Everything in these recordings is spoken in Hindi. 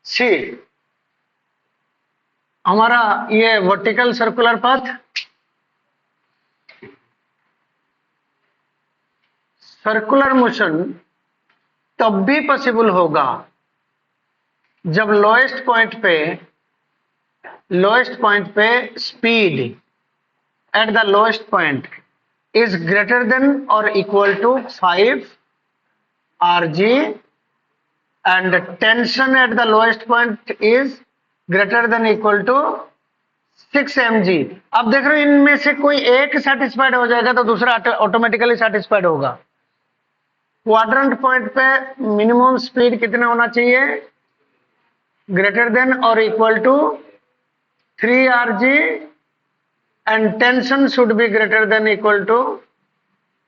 सी हमारा ये vertical circular path, circular motion तब भी पॉसिबल होगा जब लोएस्ट पॉइंट पे speed at the lowest point is greater than or equal to 5 rg and tension at the lowest point is greater than equal to 6 mg। अब देख रहे हो इनमें से कोई एक सेटिस्फाइड हो जाएगा तो दूसरा ऑटोमेटिकली सेटिस्फाइड होगा। क्वाड्रेंट पॉइंट पे मिनिमम स्पीड कितना होना चाहिए? ग्रेटर देन और equal to 3 rg and tension should be greater than equal to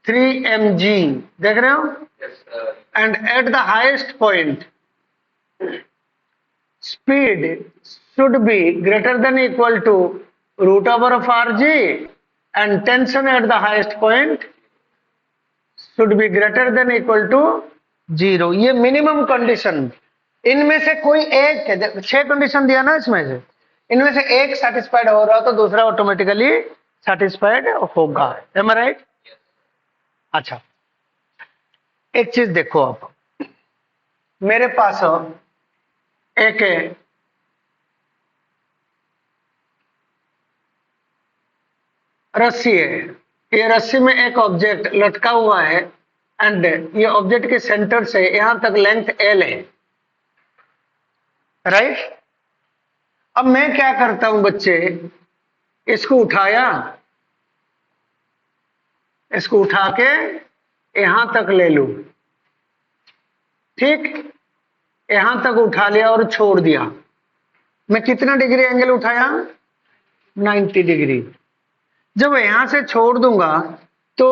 3 mg। देख रहे हो? And at the highest point speed should be greater than equal to root over of rg and tension at the highest point should be greater than equal to 0। ये मिनिमम कंडीशन, इनमें से कोई एक है, 6 कंडीशन दिया ना इसमें से, इनमें से एक सेटिस्फाइड हो रहा तो दूसरा ऑटोमेटिकली सेटिस्फाइड होगा। M I right? अच्छा, एक चीज देखो, आप मेरे पास एक रस्सी है, ये रस्सी में एक ऑब्जेक्ट लटका हुआ है एंड ये ऑब्जेक्ट के सेंटर से यहां तक लेंथ एल है, राइट? अब मैं क्या करता हूं बच्चे, इसको उठाया, इसको उठा के यहां तक ले लूं, ठीक? यहां तक उठा लिया और छोड़ दिया। मैं कितना डिग्री एंगल उठाया? 90 डिग्री। जब यहां से छोड़ दूंगा तो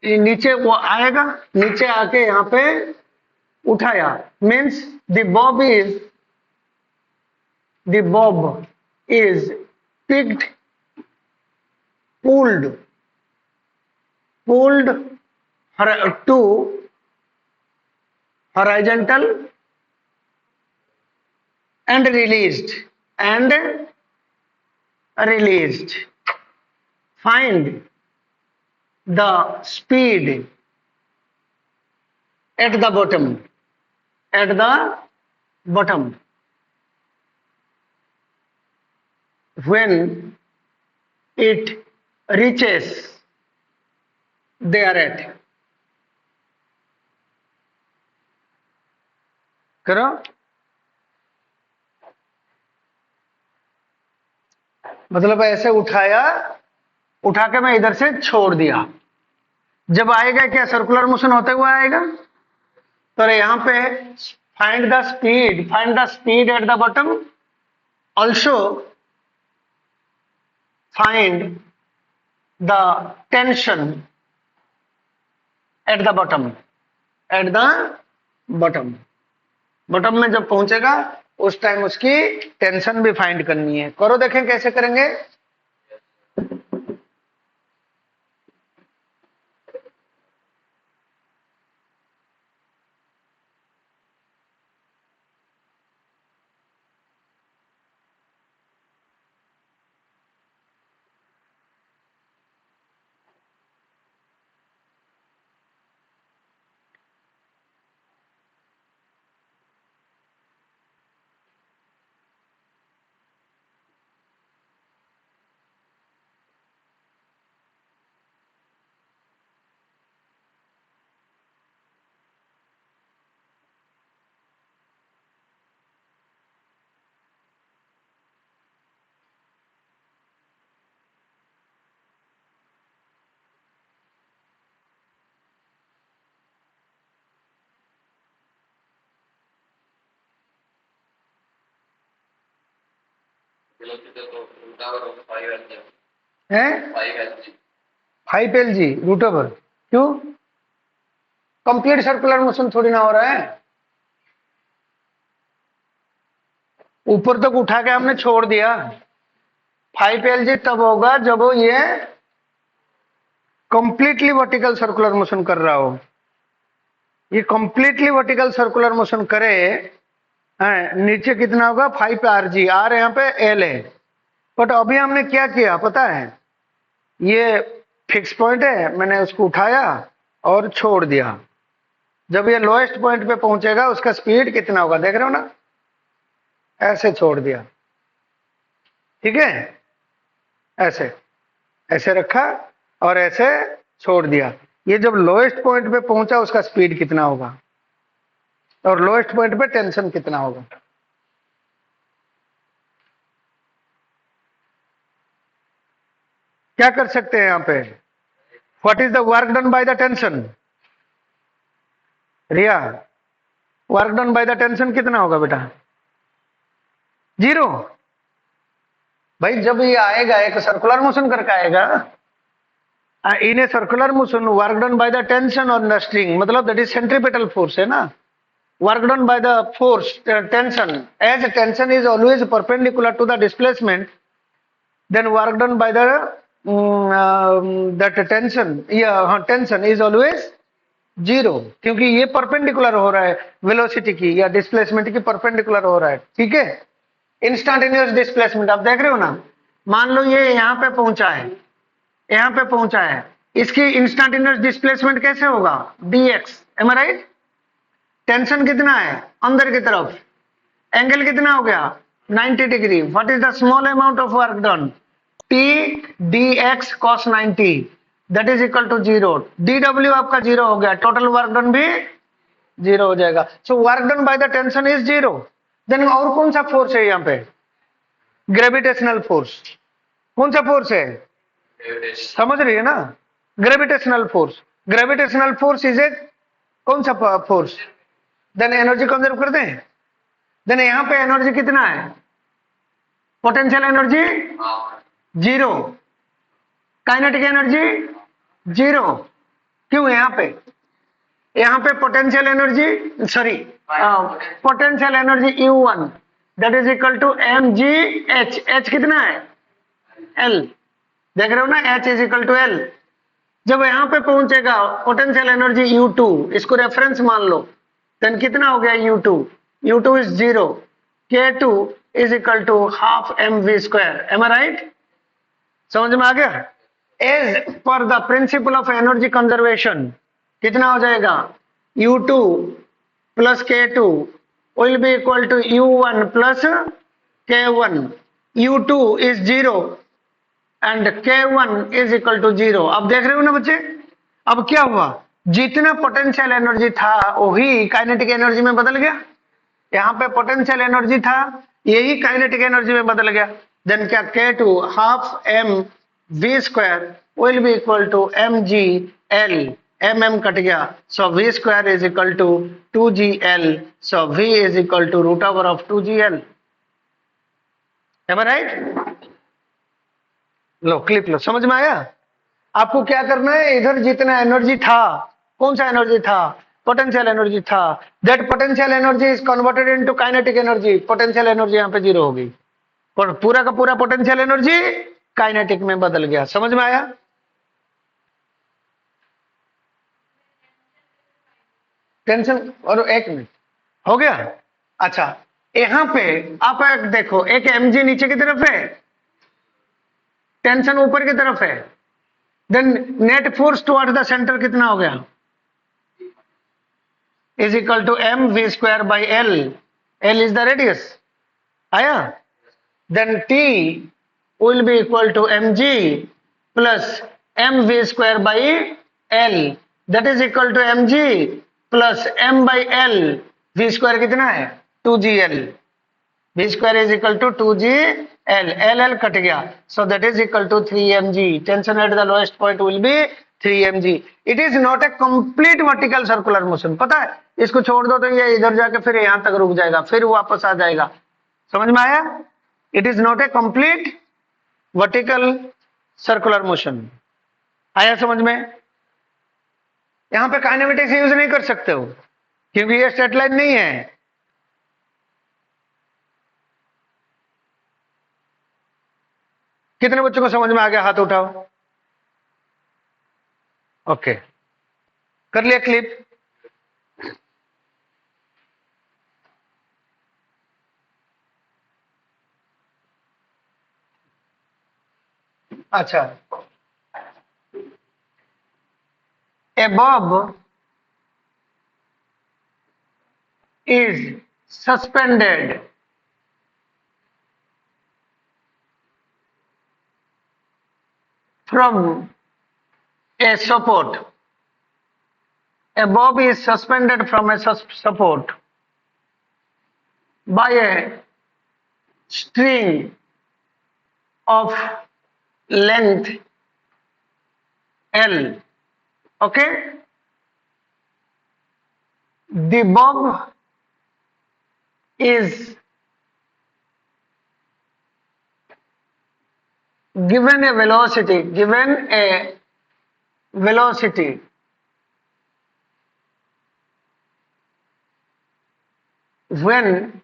नीचे वो आएगा, नीचे आके यहां पे उठाया, means the bob is picked, pulled to horizontal and released find the speed at the bottom when it reaches there at। करो, मतलब ऐसे उठाया, उठा के मैं इधर से छोड़ दिया, जब आएगा क्या सर्कुलर मोशन होते हुए आएगा, तो यहां पे find the speed at the bottom, also find the tension eight the bottom में जब पहुंचेगा उस टाइम उसकी टेंशन भी फाइंड करनी है। करो, देखें कैसे करेंगे। है 5 LG रूट ओवर, क्यों? कंप्लीट सर्कुलर मोशन थोड़ी ना हो रहा है, ऊपर तक उठा के हमने छोड़ दिया। 5 LG तब होगा जब वो ये कंप्लीटली वर्टिकल सर्कुलर मोशन कर रहा हो। ये कंप्लीटली वर्टिकल सर्कुलर मोशन करे है, नीचे कितना होगा 5 RG, आर यहाँ पे एल है। बट अभी हमने क्या किया पता है, ये फिक्स पॉइंट है, मैंने उसको उठाया और छोड़ दिया। जब ये लोएस्ट पॉइंट पे पहुंचेगा उसका स्पीड कितना होगा देख रहे हो ना, ऐसे छोड़ दिया, ठीक है, ऐसे ऐसे रखा और ऐसे छोड़ दिया। ये जब लोएस्ट पॉइंट पे पहुंचा उसका स्पीड कितना होगा और लोएस्ट पॉइंट पे टेंशन कितना होगा। क्या कर सकते हैं यहाँ पे, what is the work done by the tension, Riya work done by the tension कितना होगा बेटा, 0। भाई जब ये आएगा एक सर्कुलर मोशन करके आएगा, in a circular motion work done by the tension on the string, मतलब दैट इज सेंट्रीपिटल फोर्स है ना, work done by the force tension, as tension is always perpendicular to the displacement, then work done by the that tension, yeah tension is always 0, क्योंकि ये परपेंडिकुलर हो रहा है वेलोसिटी की या डिस्प्लेसमेंट की, परपेंडिकुलर हो रहा है, ठीक है। इंस्टेंटेनियस डिस्प्लेसमेंट आप देख रहे हो ना, मान लो ये यहाँ पे पहुंचा है, यहाँ पे पहुंचा है, इसकी इंस्टेंटेनियस डिस्प्लेसमेंट कैसे होगा, dx, M I right. Tension कितना है अंदर की तरफ, एंगल कितना हो गया 90 degree, what is the small amount of work done, T D X cos 90, that is equal to 0, D W आपका 0 हो गया, टोटल वर्क डन भी 0 हो जाएगा। So work done by the tension is 0। Then और कौन सा फोर्स है यहाँ पे, ग्रेविटेशनल फोर्स। कौन सा फोर्स है, समझ रही है ना, gravitational force. Gravitational force is a कौन सा फोर्स, देन एनर्जी कंजर्व कर दें। देन यहाँ पे एनर्जी कितना है, पोटेंशियल एनर्जी 0, काइनेटिक एनर्जी 0। क्यों, यहाँ पे potential energy, sorry potential energy U1 that is equal to mgh, h कितना है L, देख रहे हो ना, h is equal to L। जब यहाँ पे पहुंचेगा पोटेंशियल एनर्जी U2, इसको रेफरेंस मान लो, देन कितना हो गया U2, U2 is 0, K2 is equal to half mv square, am I right? समझ में आ गया। As per the principle of energy conservation कितना हो जाएगा, U2 plus K2 will be equal to U1 plus K1, U2 is 0 and K1 is equal to 0। अब देख रहे हो ना बच्चे, अब क्या हुआ, जितना पोटेंशियल एनर्जी था वही काइनेटिक एनर्जी में बदल गया। यहाँ पे पोटेंशियल एनर्जी था, यही काइनेटिक एनर्जी में बदल गया। देन क्या, K2 half m v square will be equal to mg l, mm cut गया, so v square is equal to 2gl, so v is equal to root over of 2gl, am I right. लो क्लिप लो, समझ में आया। आपको क्या करना है, इधर जितना एनर्जी था, कौन सा एनर्जी था, पोटेंशियल एनर्जी था, that potential energy is converted into kinetic energy, potential energy यहाँ पे 0 होगी, और पूरा का पूरा पोटेंशियल एनर्जी काइनेटिक में बदल गया। समझ में आया। टेंशन, और एक मिनट हो गया। अच्छा यहाँ पे आप एक देखो, एक mg नीचे की तरफ है, टेंशन ऊपर की तरफ है, then net force toward the center कितना हो गया, is equal to m v square by l, l is the radius, आया। Then t will be equal to mg plus m v square by l, that is equal to mg plus m by l, v square कितना है 2gl, v square is equal to 2gl, l cut गया, so that is equal to 3mg, tension at the lowest point will be 3mg। it is not a complete vertical circular motion, पता है, इसको छोड़ दो तो ये इधर जाके फिर यहाँ तक रुक जाएगा, फिर वापस आ जाएगा। समझ में आया, it is not a complete vertical circular motion, आया समझ में। यहाँ पे काइनेमेटिक्स यूज नहीं कर सकते हो क्योंकि ये स्ट्रेट लाइन नहीं है। कितने बच्चों को समझ में आ गया, हाथ उठाओ। ओके, कर लिया क्लिप। अच्छा, a bob is suspended from a support. A bob is suspended from a support by a string of length L. Okay, the bob is given a velocity when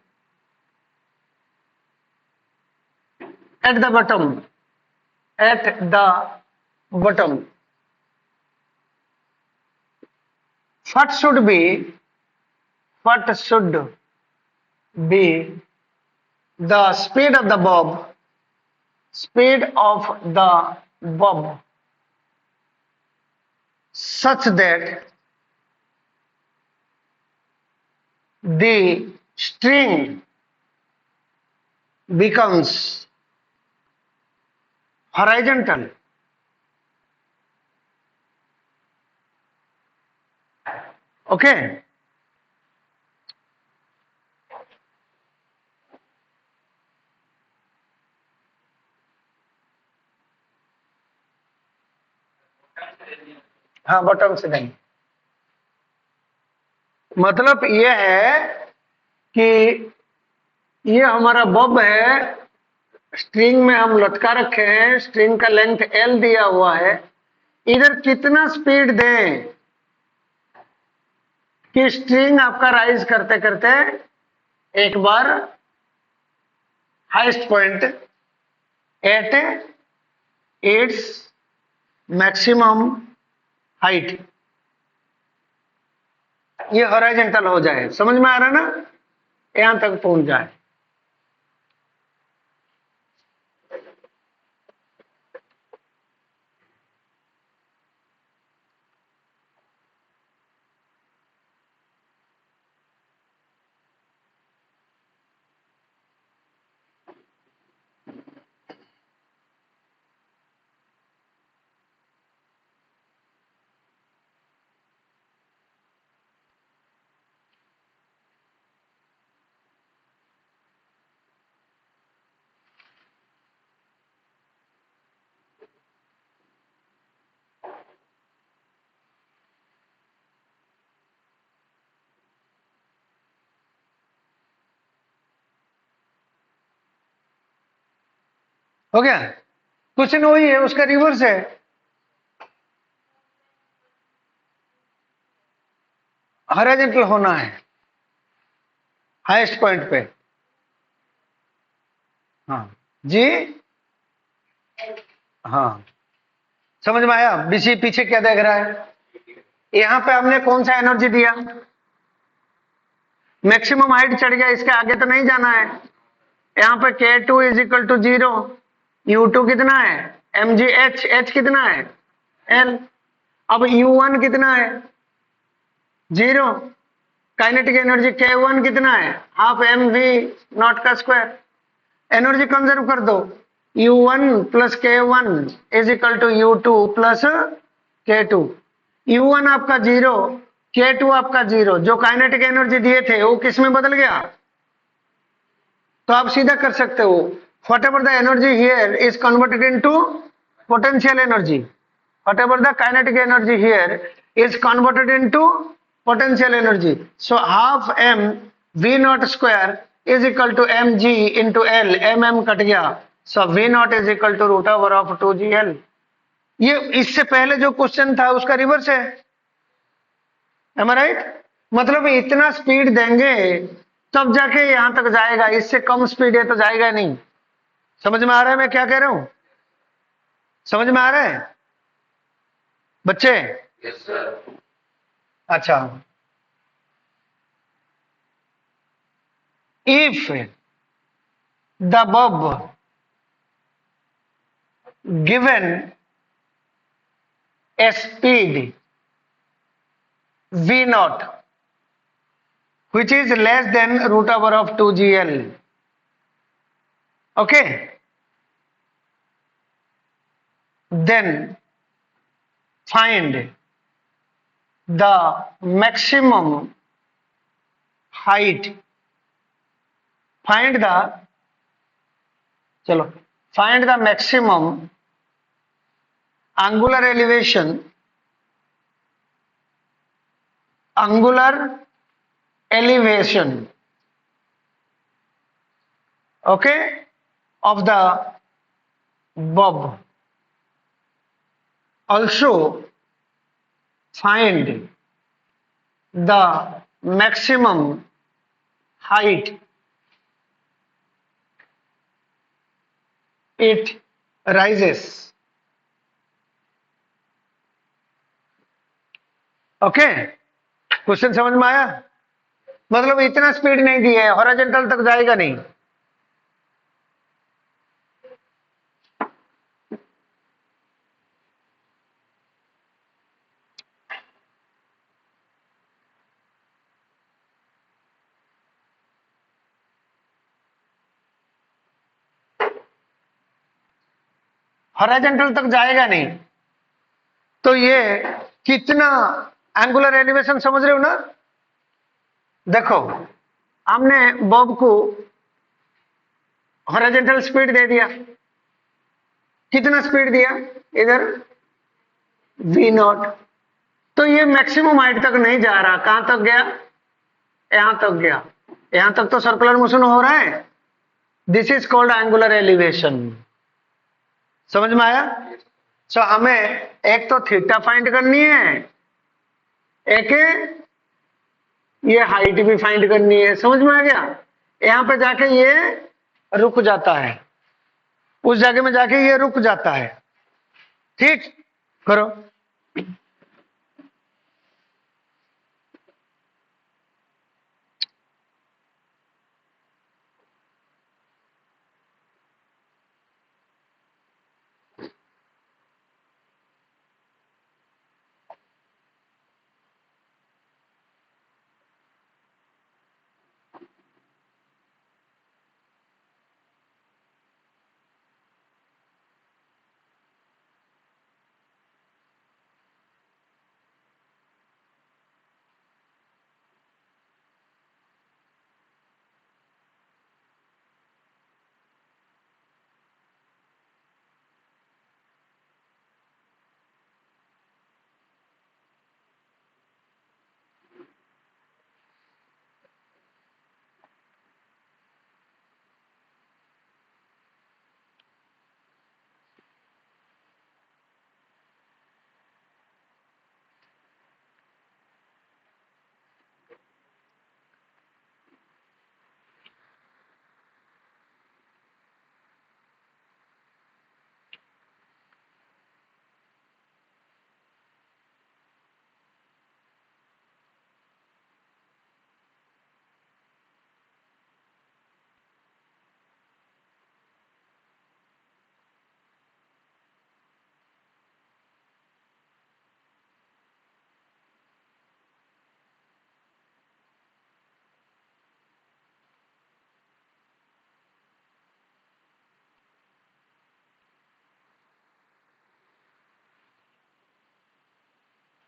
at the bottom, at the bottom, what should be the speed of the bob such that the string becomes horizontal. Okay, हाँ, बॉटम से नहीं, मतलब ये है कि ये हमारा बॉब है, स्ट्रिंग में हम लटका रखे हैं, स्ट्रिंग का लेंथ एल दिया हुआ है, इधर कितना स्पीड दें कि स्ट्रिंग आपका राइज करते करते एक बार highest point at its maximum height ये हॉरिजॉन्टल हो जाए। समझ में आ रहा है ना, यहां तक पहुंच जाए। हो गया, क्वेश्चन वही है, उसका रिवर्स है। हॉरिजॉन्टल होना है हाईएस्ट पॉइंट पे। हाँ जी, हाँ समझ में आया। बीसी पीछे क्या देख रहा है, यहां पे हमने कौन सा एनर्जी दिया, मैक्सिमम हाइट चढ़ गया, इसके आगे तो नहीं जाना है। यहाँ पे K2 is equal to 0, U2 कितना है mgh, h कितना है L, अब U1 कितना है 0, काइनेटिक एनर्जी K1 कितना है हाफ mv नॉट का स्क्वायर, एनर्जी कंजर्व कर दो, U1 plus K1 is equal to U2 plus K2, U1 आपका 0, K2 आपका 0, जो काइनेटिक एनर्जी दिए थे वो किस में बदल गया, तो आप सीधा कर सकते हो, whatever the energy here is converted into potential energy, whatever the kinetic energy here is converted into potential energy, so half m v naught square is equal to mg into l, mm cut गया, so v naught is equal to root over of 2gl। ये इससे पहले जो क्वेश्चन था उसका रिवर्स है, am I right? मतलब इतना स्पीड देंगे तब जाके यहां तक जाएगा, इससे कम स्पीड है तो जाएगा नहीं। समझ में आ रहा है मैं क्या कह रहा हूं, समझ में आ रहा है बच्चे? yes, sir। अच्छा, इफ द बब given a speed v naught which is less than root over of 2gl. Okay, then find the maximum height, find the maximum angular elevation okay, of the bob. Also find the maximum height it rises. Okay, question समझ में आया? मतलब इतना स्पीड नहीं दिया है, हॉरिजॉन्टल तक जाएगा नहीं। हॉरिजॉन्टल तक जाएगा नहीं, तो ये कितना एंगुलर एलिवेशन समझ रहे हो ना? देखो, हमने बॉब को हॉरिजॉन्टल स्पीड दे दिया, कितना स्पीड दिया इधर v नॉट, तो ये मैक्सिमम हाइट तक नहीं जा रहा। कहां तक गया? यहां तक गया। यहां तक तो सर्कुलर मोशन हो रहा है। This is called angular elevation. समझ में आया? सो हमें एक तो थीटा फाइंड करनी है, एक ये हाइट भी फाइंड करनी है। समझ में आ गया? यहां पे जाके ये रुक जाता है, उस जगह में जाके ये रुक जाता है। ठीक, करो।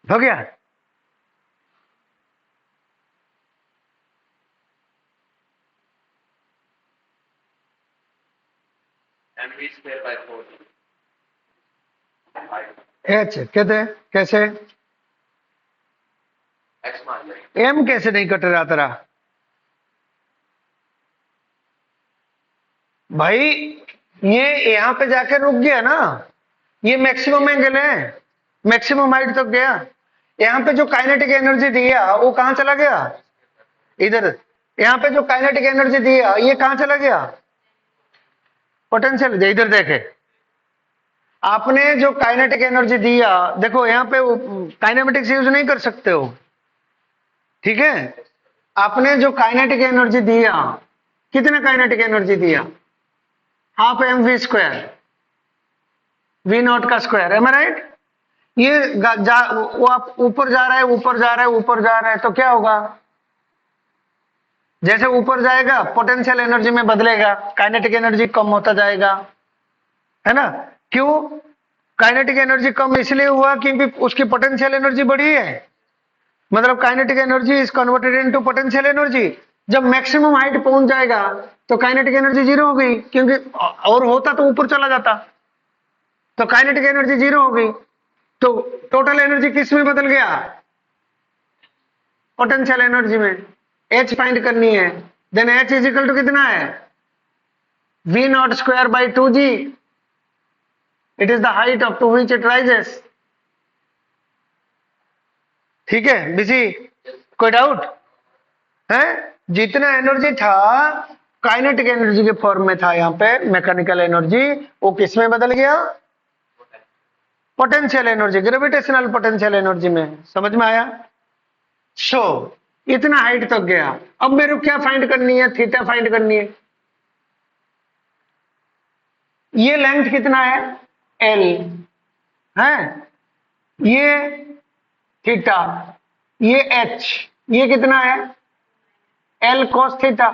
हो गया? एच कहते हैं कैसे? एम कैसे नहीं कट रहा तेरा भाई? ये यहां पे जाके रुक गया ना, ये मैक्सिमम एंगल है, मैक्सिमम हाइट तक गया। यहाँ पे जो काइनेटिक एनर्जी दिया वो कहां चला गया? इधर। यहाँ पे जो काइनेटिक एनर्जी दिया ये कहां चला गया? पोटेंशियल। इधर देखे, आपने जो काइनेटिक एनर्जी दिया, देखो यहाँ पे काइनेमेटिक्स यूज नहीं कर सकते हो, ठीक है? आपने जो काइनेटिक एनर्जी दिया, कितना काइनेटिक एनर्जी दिया? Half mv square. V naught का स्क्वायर, एम आई राइट? ये वो आप ऊपर जा रहा है, ऊपर जा रहा है, ऊपर जा रहा है, तो क्या होगा? जैसे ऊपर जाएगा पोटेंशियल एनर्जी में बदलेगा, काइनेटिक एनर्जी कम होता जाएगा, है ना? क्यों काइनेटिक एनर्जी कम इसलिए हुआ क्योंकि उसकी पोटेंशियल एनर्जी बढ़ी है, मतलब kinetic energy is converted into potential energy. जब मैक्सिमम हाइट पहुंच जाएगा तो काइनेटिक एनर्जी जीरो हो गई, क्योंकि और होता तो ऊपर चला जाता, तो काइनेटिक एनर्जी जीरो हो गई। तो टोटल एनर्जी किस में बदल गया? पोटेंशियल एनर्जी में। एच फाइंड करनी है, then H is equal to कितना है? V naught square by 2g, it is the height up to which it rises. ठीक है बिजी, कोई डाउट है? जितना एनर्जी था काइनेटिक एनर्जी के फॉर्म में था, यहाँ पे मैकेनिकल एनर्जी, वो किस में बदल गया? Potential energy, gravitational potential energy में। समझ में आया? सो इतना हाइट तक गया। अब मेरे को क्या फाइंड करनी है? थीटा फाइंड करनी है। ये लेंथ कितना है? एल है, ये थीटा, ये एच, ये कितना है? L cos theta.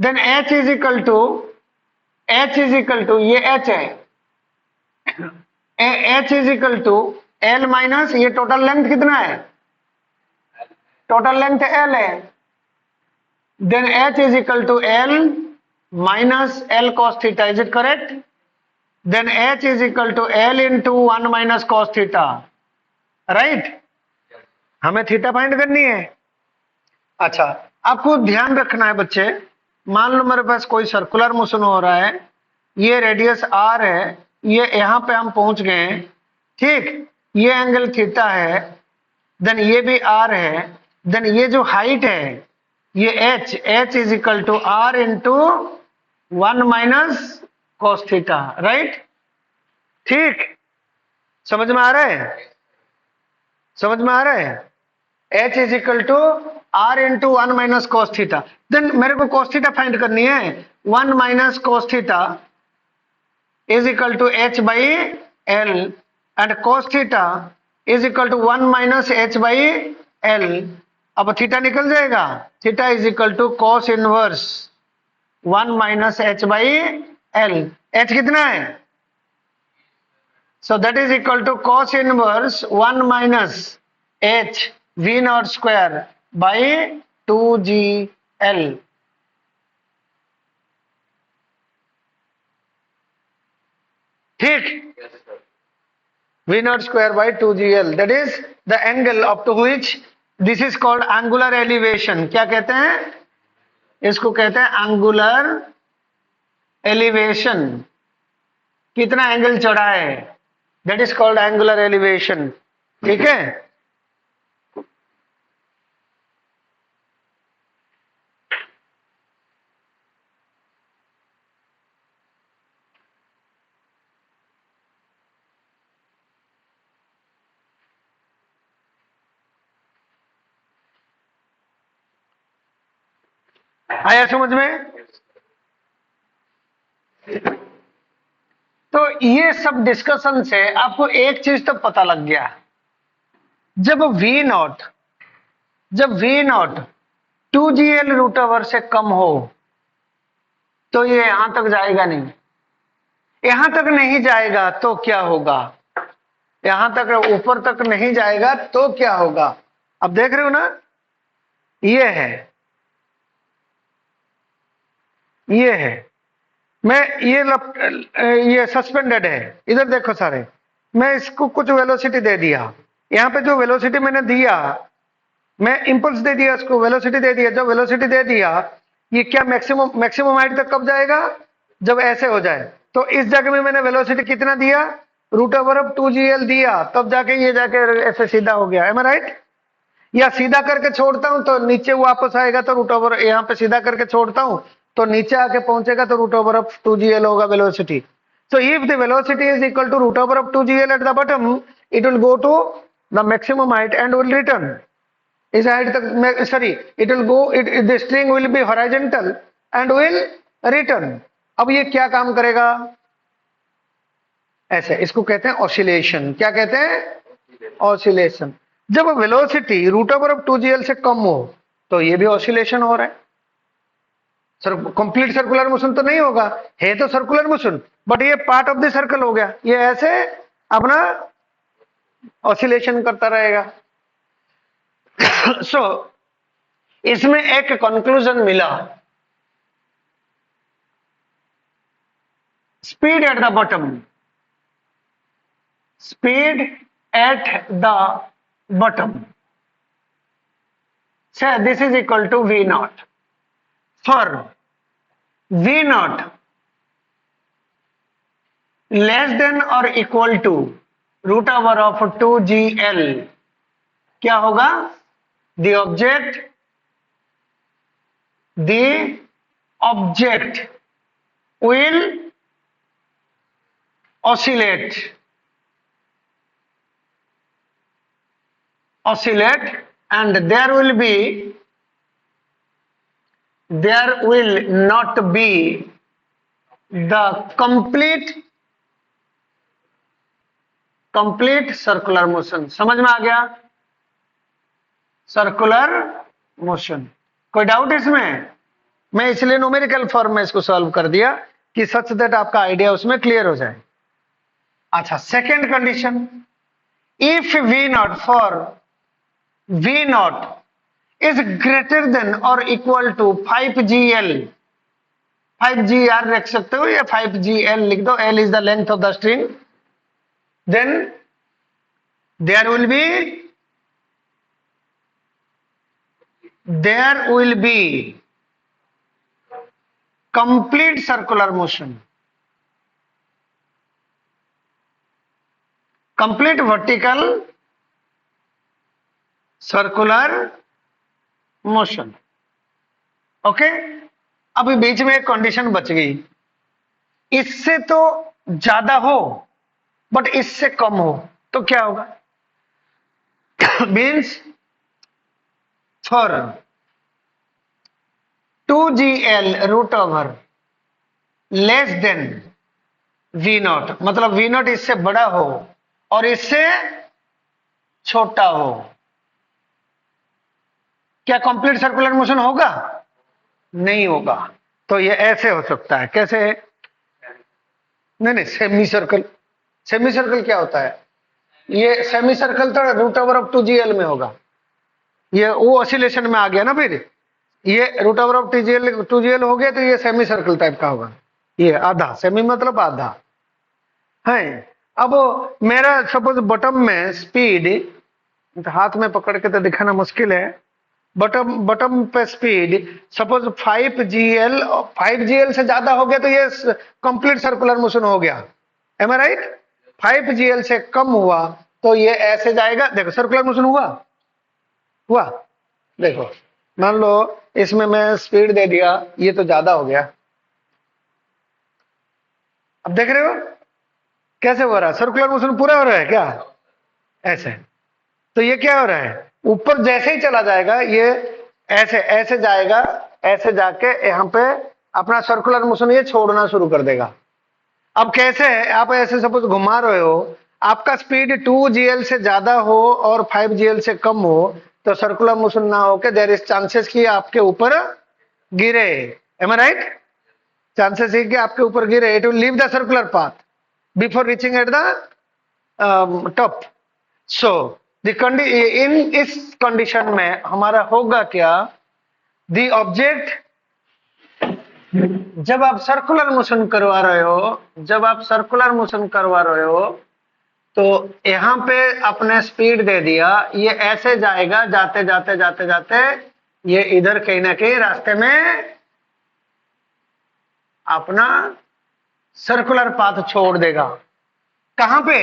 Then H is equal to, ये एच है, H is equal to L minus ये टोटल लेंथ कितना है? टोटल लेंथ एल है, then H is equal to L minus L cos theta. Is it correct? Then H is equal to L into 1 minus cos theta, right? हमें थीटा फाइंड करनी है। अच्छा, आपको ध्यान रखना है बच्चे, मान लो मेरे पास कोई सर्कुलर मोशन हो रहा है, ये रेडियस आर है, ये यहां पे हम पहुंच गए, ठीक, ये एंगल थीटा है, देन ये भी आर है, देन ये जो हाइट है ये H, H is equal to R into 1 minus cos theta, right? ठीक, समझ में आ रहा है? समझ में आ रहा है? H is equal to R into 1 minus cos theta. Then मेरे को कॉस थीटा फाइंड करनी है। 1 minus cos theta is equal to H by L, and cos theta is equal to 1 minus H by L. अब थीटा निकल जाएगा, theta is equal to cos inverse 1 minus H by L. H कितना है? So that is equal to cos inverse 1 minus H V naught square by 2gl। ठीक, V naught square by 2gl, that is the angle up to which this is called angular elevation. क्या कहते हैं इसको? कहते हैं एंगुलर एलिवेशन। कितना एंगल चढ़ा है, that is called angular elevation. ठीक है, आया समझ में? तो ये सब डिस्कशन से आपको एक चीज तो पता लग गया, जब we not 2gl root over से कम हो तो ये यहां तक जाएगा नहीं। यहां तक नहीं जाएगा तो क्या होगा? यहां तक ऊपर तक नहीं जाएगा तो क्या होगा? अब देख रहे हो ना, ये है, ये है, मैं ये सस्पेंडेड है, इधर देखो सारे, मैं इसको कुछ वेलोसिटी दे दिया, यहाँ पे जो वेलोसिटी मैंने दिया, मैं इंपल्स दे दिया, इसको वेलोसिटी दे दिया, जब वेलोसिटी दे दिया ये क्या मैक्सिमम हाइट तक कब जाएगा? जब ऐसे हो जाए। तो इस जगह में मैंने वेलोसिटी कितना दिया? रूट ओवर ऑफ 2gl दिया, तब जाके ये जाके ऐसे सीधा हो गया। Am I right? या सीधा करके छोड़ता हूं तो नीचे वापस आएगा, तो रूट ओवर, यहाँ पे सीधा करके छोड़ता हूं तो नीचे आके पहुंचेगा, तो रूट ओवर ऑफ 2gl होगा velocity. So if the velocity is equal to root over of 2gl at the bottom, it will go to the maximum height and will return. इस हाइट तक, sorry, it will go, the string will be horizontal and will return. अब ये क्या काम करेगा? ऐसे, इसको कहते हैं ऑसिलेशन। क्या कहते हैं? ऑसिलेशन। जब velocity root over of 2gl से कम हो तो ये भी ऑसिलेशन हो रहा है। सर कंप्लीट सर्कुलर मोशन तो नहीं होगा, है तो सर्कुलर मोशन, बट ये पार्ट ऑफ द सर्कल हो गया, ये ऐसे अपना ऑसिलेशन करता रहेगा। सो इसमें एक कंक्लूजन मिला, speed at the bottom, speed at the bottom, say this is equal to v naught. For v naught less than or equal to root over of 2gl, क्या होगा? the object will oscillate and there will not be the complete circular motion। समझ में आ गया? Circular motion. कोई डाउट इसमें? मैं इसलिए न्यूमेरिकल फॉर्म में इसको सॉल्व कर दिया कि सच दैट आपका आइडिया उसमें क्लियर हो जाए। अच्छा, second condition, if V naught for V naught is greater than or equal to 5gl, 5gr लिख सकते हो या 5gl लिख दो, L is the length of the string, then there will be complete circular motion, complete vertical circular motion. Okay, अभी बीच में एक कंडीशन बच गई, इससे तो ज्यादा हो बट इससे कम हो तो क्या होगा? Means for 2gl root over less than v naught, मतलब v नॉट इससे बड़ा हो और इससे छोटा हो, क्या कंप्लीट सर्कुलर मोशन होगा? नहीं होगा। तो ये ऐसे हो सकता है, कैसे? नहीं, सेमी सर्कल। सेमी सर्कल क्या होता है? ये सेमी सर्कल तो रूट ओवर ऑफ 2gl में होगा, ये वो ऑसिलेशन में आ गया ना, फिर ये रूट ओवर ऑफ 2gl हो गया तो ये सेमी सर्कल टाइप का होगा, ये आधा, सेमी मतलब आधा है। अब मेरा सपोज बॉटम में स्पीड, हाथ में पकड़ के तो दिखाना मुश्किल है, बॉटम पे स्पीड सपोज 5gl से ज्यादा हो गया तो ये कंप्लीट सर्कुलर मोशन हो गया, एम आई राइट? 5gl से कम हुआ तो ये ऐसे जाएगा, देखो सर्कुलर मोशन हुआ। देखो मान लो इसमें मैं स्पीड दे दिया, ये तो ज्यादा हो गया, अब देख रहे हो कैसे हो रहा है? सर्कुलर मोशन पूरा हो रहा है क्या? ऐसे। तो ये क्या हो रहा है? ऊपर जैसे ही चला जाएगा ये ऐसे ऐसे जाएगा, ऐसे जाके यहाँ पे अपना सर्कुलर मोशन ये छोड़ना शुरू कर देगा। अब कैसे है? आप ऐसे सपोज घुमा रहे हो, आपका स्पीड 2gl से ज्यादा हो और 5gl से कम हो तो सर्कुलर मोशन ना होके देयर इज चांसेस कि आपके ऊपर गिरे, एम आई राइट? चांसेस है कि आपके ऊपर गिरे, it will leave the circular path before reaching at the top. So in इस कंडीशन में हमारा होगा क्या? द ऑब्जेक्ट, जब आप सर्कुलर मोशन करवा रहे हो तो यहां पे आपने स्पीड दे दिया, ये ऐसे जाएगा, जाते जाते जाते जाते ये इधर कहीं ना कहीं रास्ते में अपना सर्कुलर पाथ छोड़ देगा। कहां पे?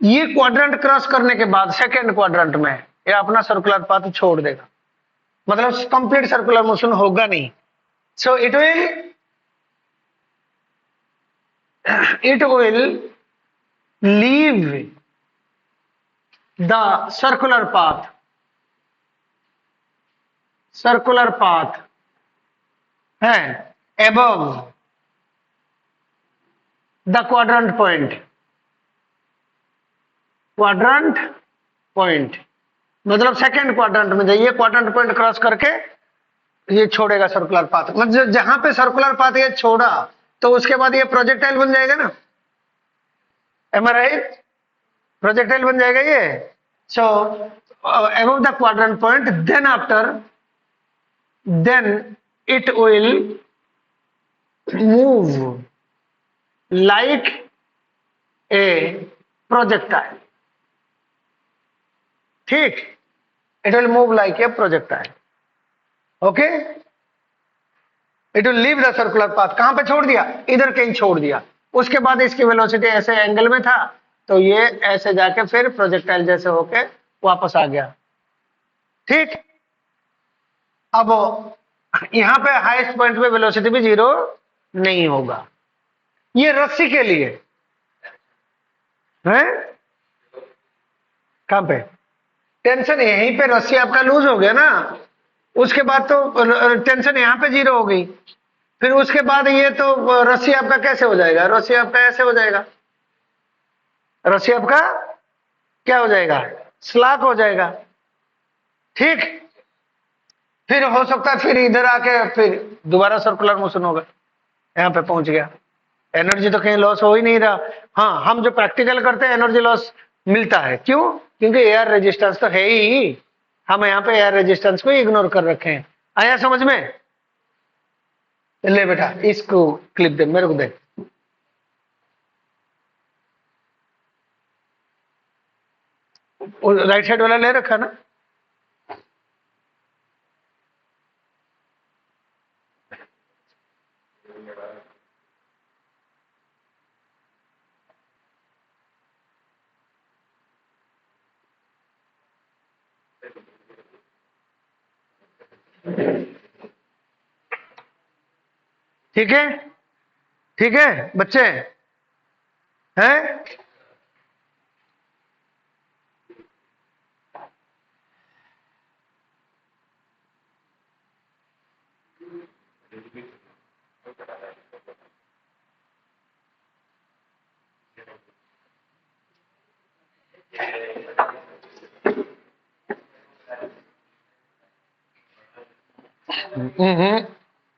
ये क्वाड्रेंट क्रॉस करने के बाद सेकेंड क्वाड्रेंट में ये अपना सर्कुलर पाथ छोड़ देगा, मतलब कंप्लीट सर्कुलर मोशन होगा नहीं। So it will leave the circular path है above the quadrant point, quadrant point मतलब सेकेंड क्वाड्रेंट में जाइए, क्वाड्रेंट पॉइंट क्रॉस करके ये छोड़ेगा सर्कुलर पाथ, मतलब जहां पे सर्कुलर पाथ ये छोड़ा तो उसके बाद ये प्रोजेक्टाइल बन जाएगा ना, एम आई राइट? प्रोजेक्टाइल बन जाएगा ये। सो above the quadrant point, then after, then it will move like a projectile, ठीक, it will move like a projectile, okay, it will leave the circular path, कहां पे छोड़ दिया, इधर कहीं छोड़ दिया, उसके बाद इसकी वेलोसिटी ऐसे एंगल में था तो ये ऐसे जाके फिर प्रोजेक्टाइल जैसे होके वापस आ गया, ठीक। अब यहां पे हाईएस्ट पॉइंट पे वेलोसिटी भी जीरो नहीं होगा, ये रस्सी के लिए है, कहां पे टेंशन, यहीं पे रस्सी आपका लूज हो गया ना, उसके बाद तो टेंशन यहां पे जीरो हो गई, फिर उसके बाद ये तो रस्सी आपका कैसे हो जाएगा, रस्सी आपका ऐसे हो जाएगा, रस्सी आपका क्या हो जाएगा, स्लैक हो जाएगा, ठीक। फिर हो सकता है फिर इधर आके फिर दोबारा सर्कुलर मोशन होगा, यहाँ पे पहुंच गया, एनर्जी तो कहीं लॉस हो ही नहीं रहा। हाँ, हम जो प्रैक्टिकल करते हैं एनर्जी लॉस मिलता है, क्यों, क्योंकि एयर रेजिस्टेंस तो है ही, हम यहाँ पे एयर रेजिस्टेंस को इग्नोर कर रखे हैं। आया समझ में? ले बेटा इसको क्लिप दे मेरे को, दे राइट साइड वाला ले रखा ना, ठीक है, ठीक है बच्चे हैं।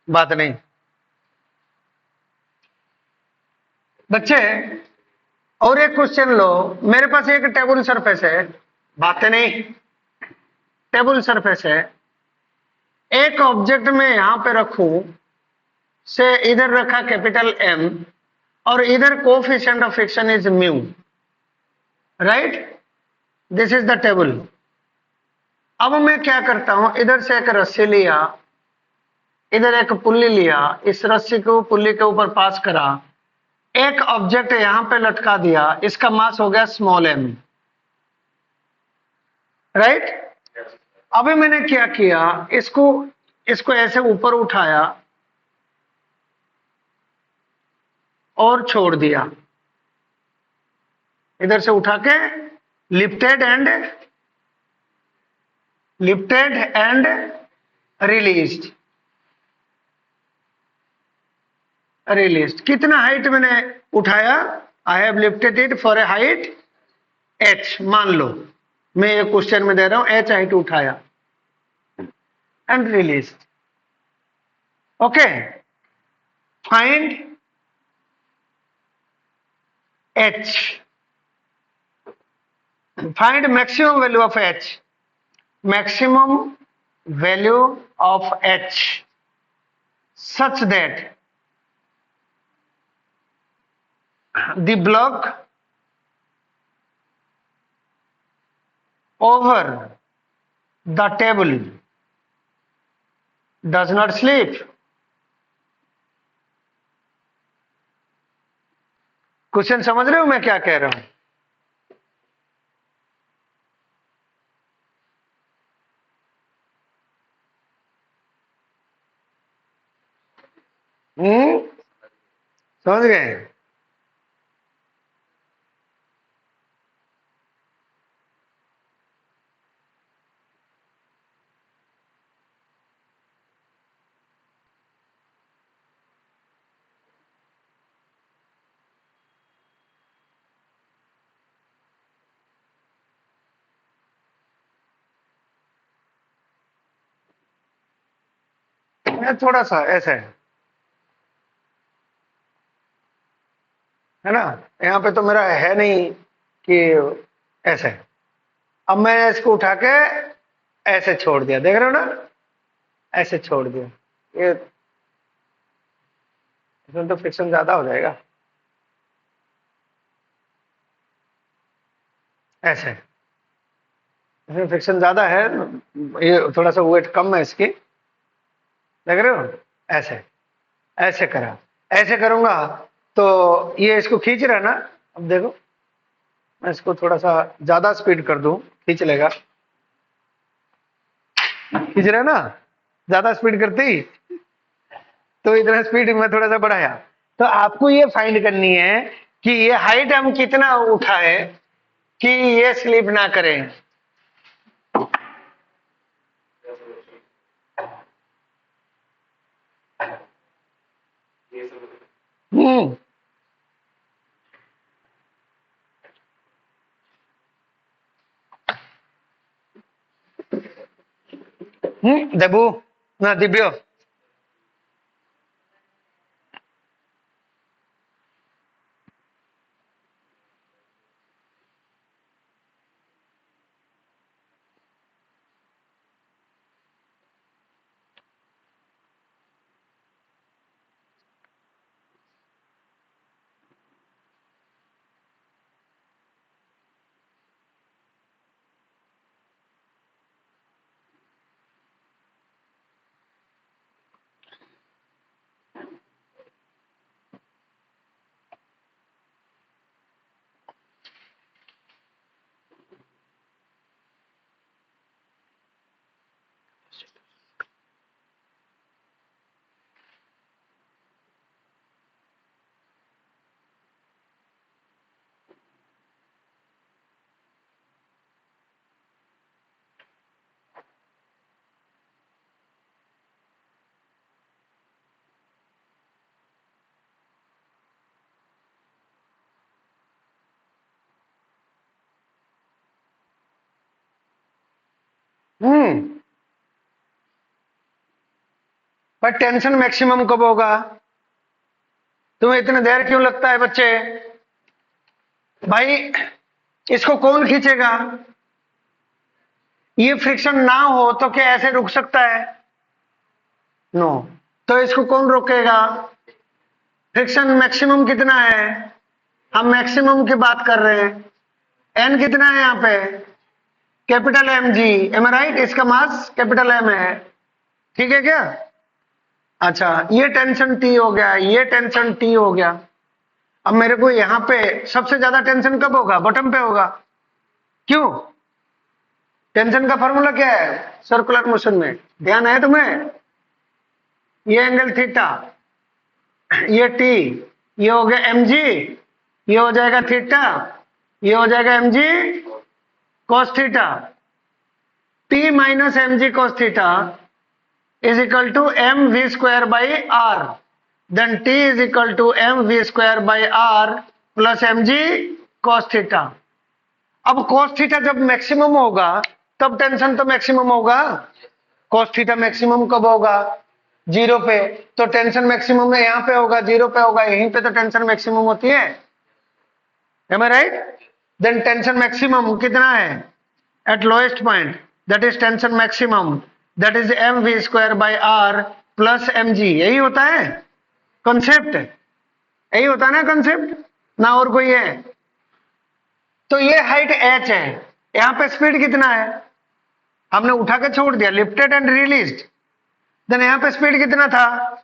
बात नहीं बच्चे, और एक क्वेश्चन लो, मेरे पास एक टेबल सरफेस है, बातें नहीं, टेबल सरफेस है, एक ऑब्जेक्ट में यहां पे रखूं, से इधर रखा कैपिटल एम और इधर coefficient of friction is mu, right, this is the table. अब मैं क्या करता हूं, इधर से एक रस्सी लिया, इधर एक पुल्ली लिया, इस रस्सी को पुल्ली के ऊपर पास करा, एक ऑब्जेक्ट यहां पे लटका दिया, इसका मास हो गया स्मॉल एम, राइट। अभी मैंने क्या किया, इसको इसको ऐसे ऊपर उठाया और छोड़ दिया, इधर से उठा के लिफ्टेड एंड रिलीज्ड, कितना हाइट मैंने उठाया, I have lifted it for a height h, मान लो मैं ये क्वेश्चन में दे रहा हूं h हाइट उठाया and release, okay, find h, find maximum value of h, maximum value of h such that the block over the table does not slip। Question समझ रहे हो मैं क्या कह रहा हूं? समझ गए? थोड़ा सा ऐसे है ना, यहाँ पे तो मेरा है नहीं कि ऐसे। अब मैं इसको उठा के ऐसे छोड़ दिया, देख रहे हो ना, ऐसे छोड़ दिया, ये इसमें तो फ्रिक्शन ज्यादा हो जाएगा। ऐसे इसमें फ्रिक्शन ज्यादा है, ये थोड़ा सा वेट कम है इसकी, देख रहे हो, ऐसे ऐसे करा, ऐसे करूंगा तो ये इसको खींच रहा है ना। अब देखो, मैं इसको थोड़ा सा ज्यादा स्पीड कर दूं, खींच लेगा, खींच रहा है ना, ज्यादा स्पीड करते ही तो इतना स्पीड में थोड़ा सा बढ़ाया। तो आपको ये फाइंड करनी है कि ये हाइट हम कितना उठाए कि ये स्लिप ना करें। हम्म देबू ना दिव्यो। हम्म पर टेंशन मैक्सिमम कब होगा? तुम्हें इतने देर क्यों लगता है बच्चे? भाई इसको कौन खींचेगा? ये फ्रिक्शन ना हो तो क्या ऐसे रुक सकता है? नो। तो इसको कौन रोकेगा? फ्रिक्शन मैक्सिमम कितना है? हम मैक्सिमम की बात कर रहे हैं। एन कितना है यहाँ पे? Capital M G, M right? इसका मास कैपिटल एम है, ठीक है क्या? अच्छा, ये टेंशन टी हो गया, ये टेंशन टी हो गया। अब मेरे को यहाँ पे सबसे ज्यादा टेंशन कब होगा? बॉटम पे होगा। क्यों? टेंशन का फॉर्मूला क्या है सर्कुलर मोशन में? ध्यान है तुम्हें? ये एंगल थीटा, ये टी, ये हो गया एम जी, ये हो जाएगा थीटा, ये हो जाएगा M G cos theta. T minus M G cos theta is equal to mv square by r, then t is equal to mv square by r plus mg cos theta। अब cos थीटा जब मैक्सिमम होगा तब टेंशन तो मैक्सिमम होगा। cos थीटा मैक्सिमम कब होगा? जीरो पे। तो टेंशन मैक्सिमम में यहाँ पे होगा, जीरो पे होगा, यहीं पे तो टेंशन मैक्सिमम होती है। Am I right? Then tension maximum कितना है? At lowest point, that is tension maximum, that is mv square by r plus mg। यही होता है कॉन्सेप्ट, यही होता है ना कॉन्सेप्ट, ना और कोई है। तो ये हाइट h है, यहाँ पे स्पीड कितना है? हमने उठा के छोड़ दिया, लिफ्टेड एंड रिलीज्ड। देन यहाँ पे स्पीड कितना था?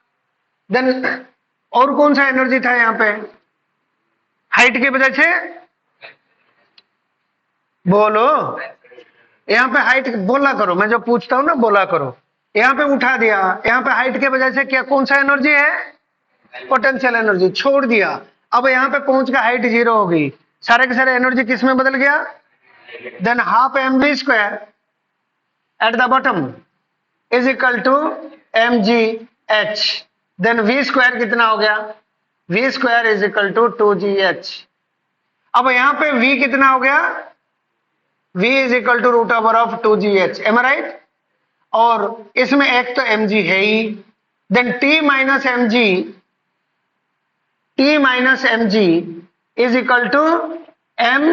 देन और कौन सा एनर्जी था यहाँ पे हाइट की वजह से? बोलो, यहाँ पे हाइट बोला करो, मैं जो पूछता हूं ना बोला करो। यहाँ पे उठा दिया, यहाँ पे हाइट के वजह से क्या कौन सा एनर्जी है? Potential energy. छोड़ दिया, अब यहाँ पे पहुंच के हाइट जीरो हो गई, सारे के सारे एनर्जी किस में बदल गया? Then half M we square at the bottom is equal to m ji h. Then v square कितना हो गया? We square is equal to 2gh। अब यहाँ पे v कितना हो गया? v is equal to root over of 2gh, am right? और इसमें एक तो mg है ही, then T minus mg is equal to m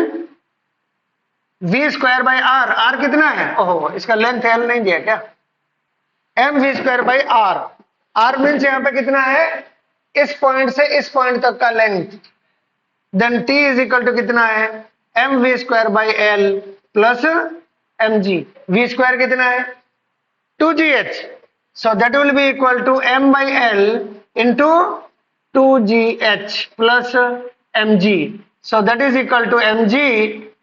v square by are. R कितना है? ओहो, इसका लेंथ एल नहीं दिया क्या? M we square by are. R means यहाँ पे कितना है? इस पॉइंट से इस पॉइंट तक का length. Then T is equal to कितना है? M we square by L plus M G. V square कितना है? 2gh। So that will be equal to m by L into 2gh plus mg। So that is equal to mg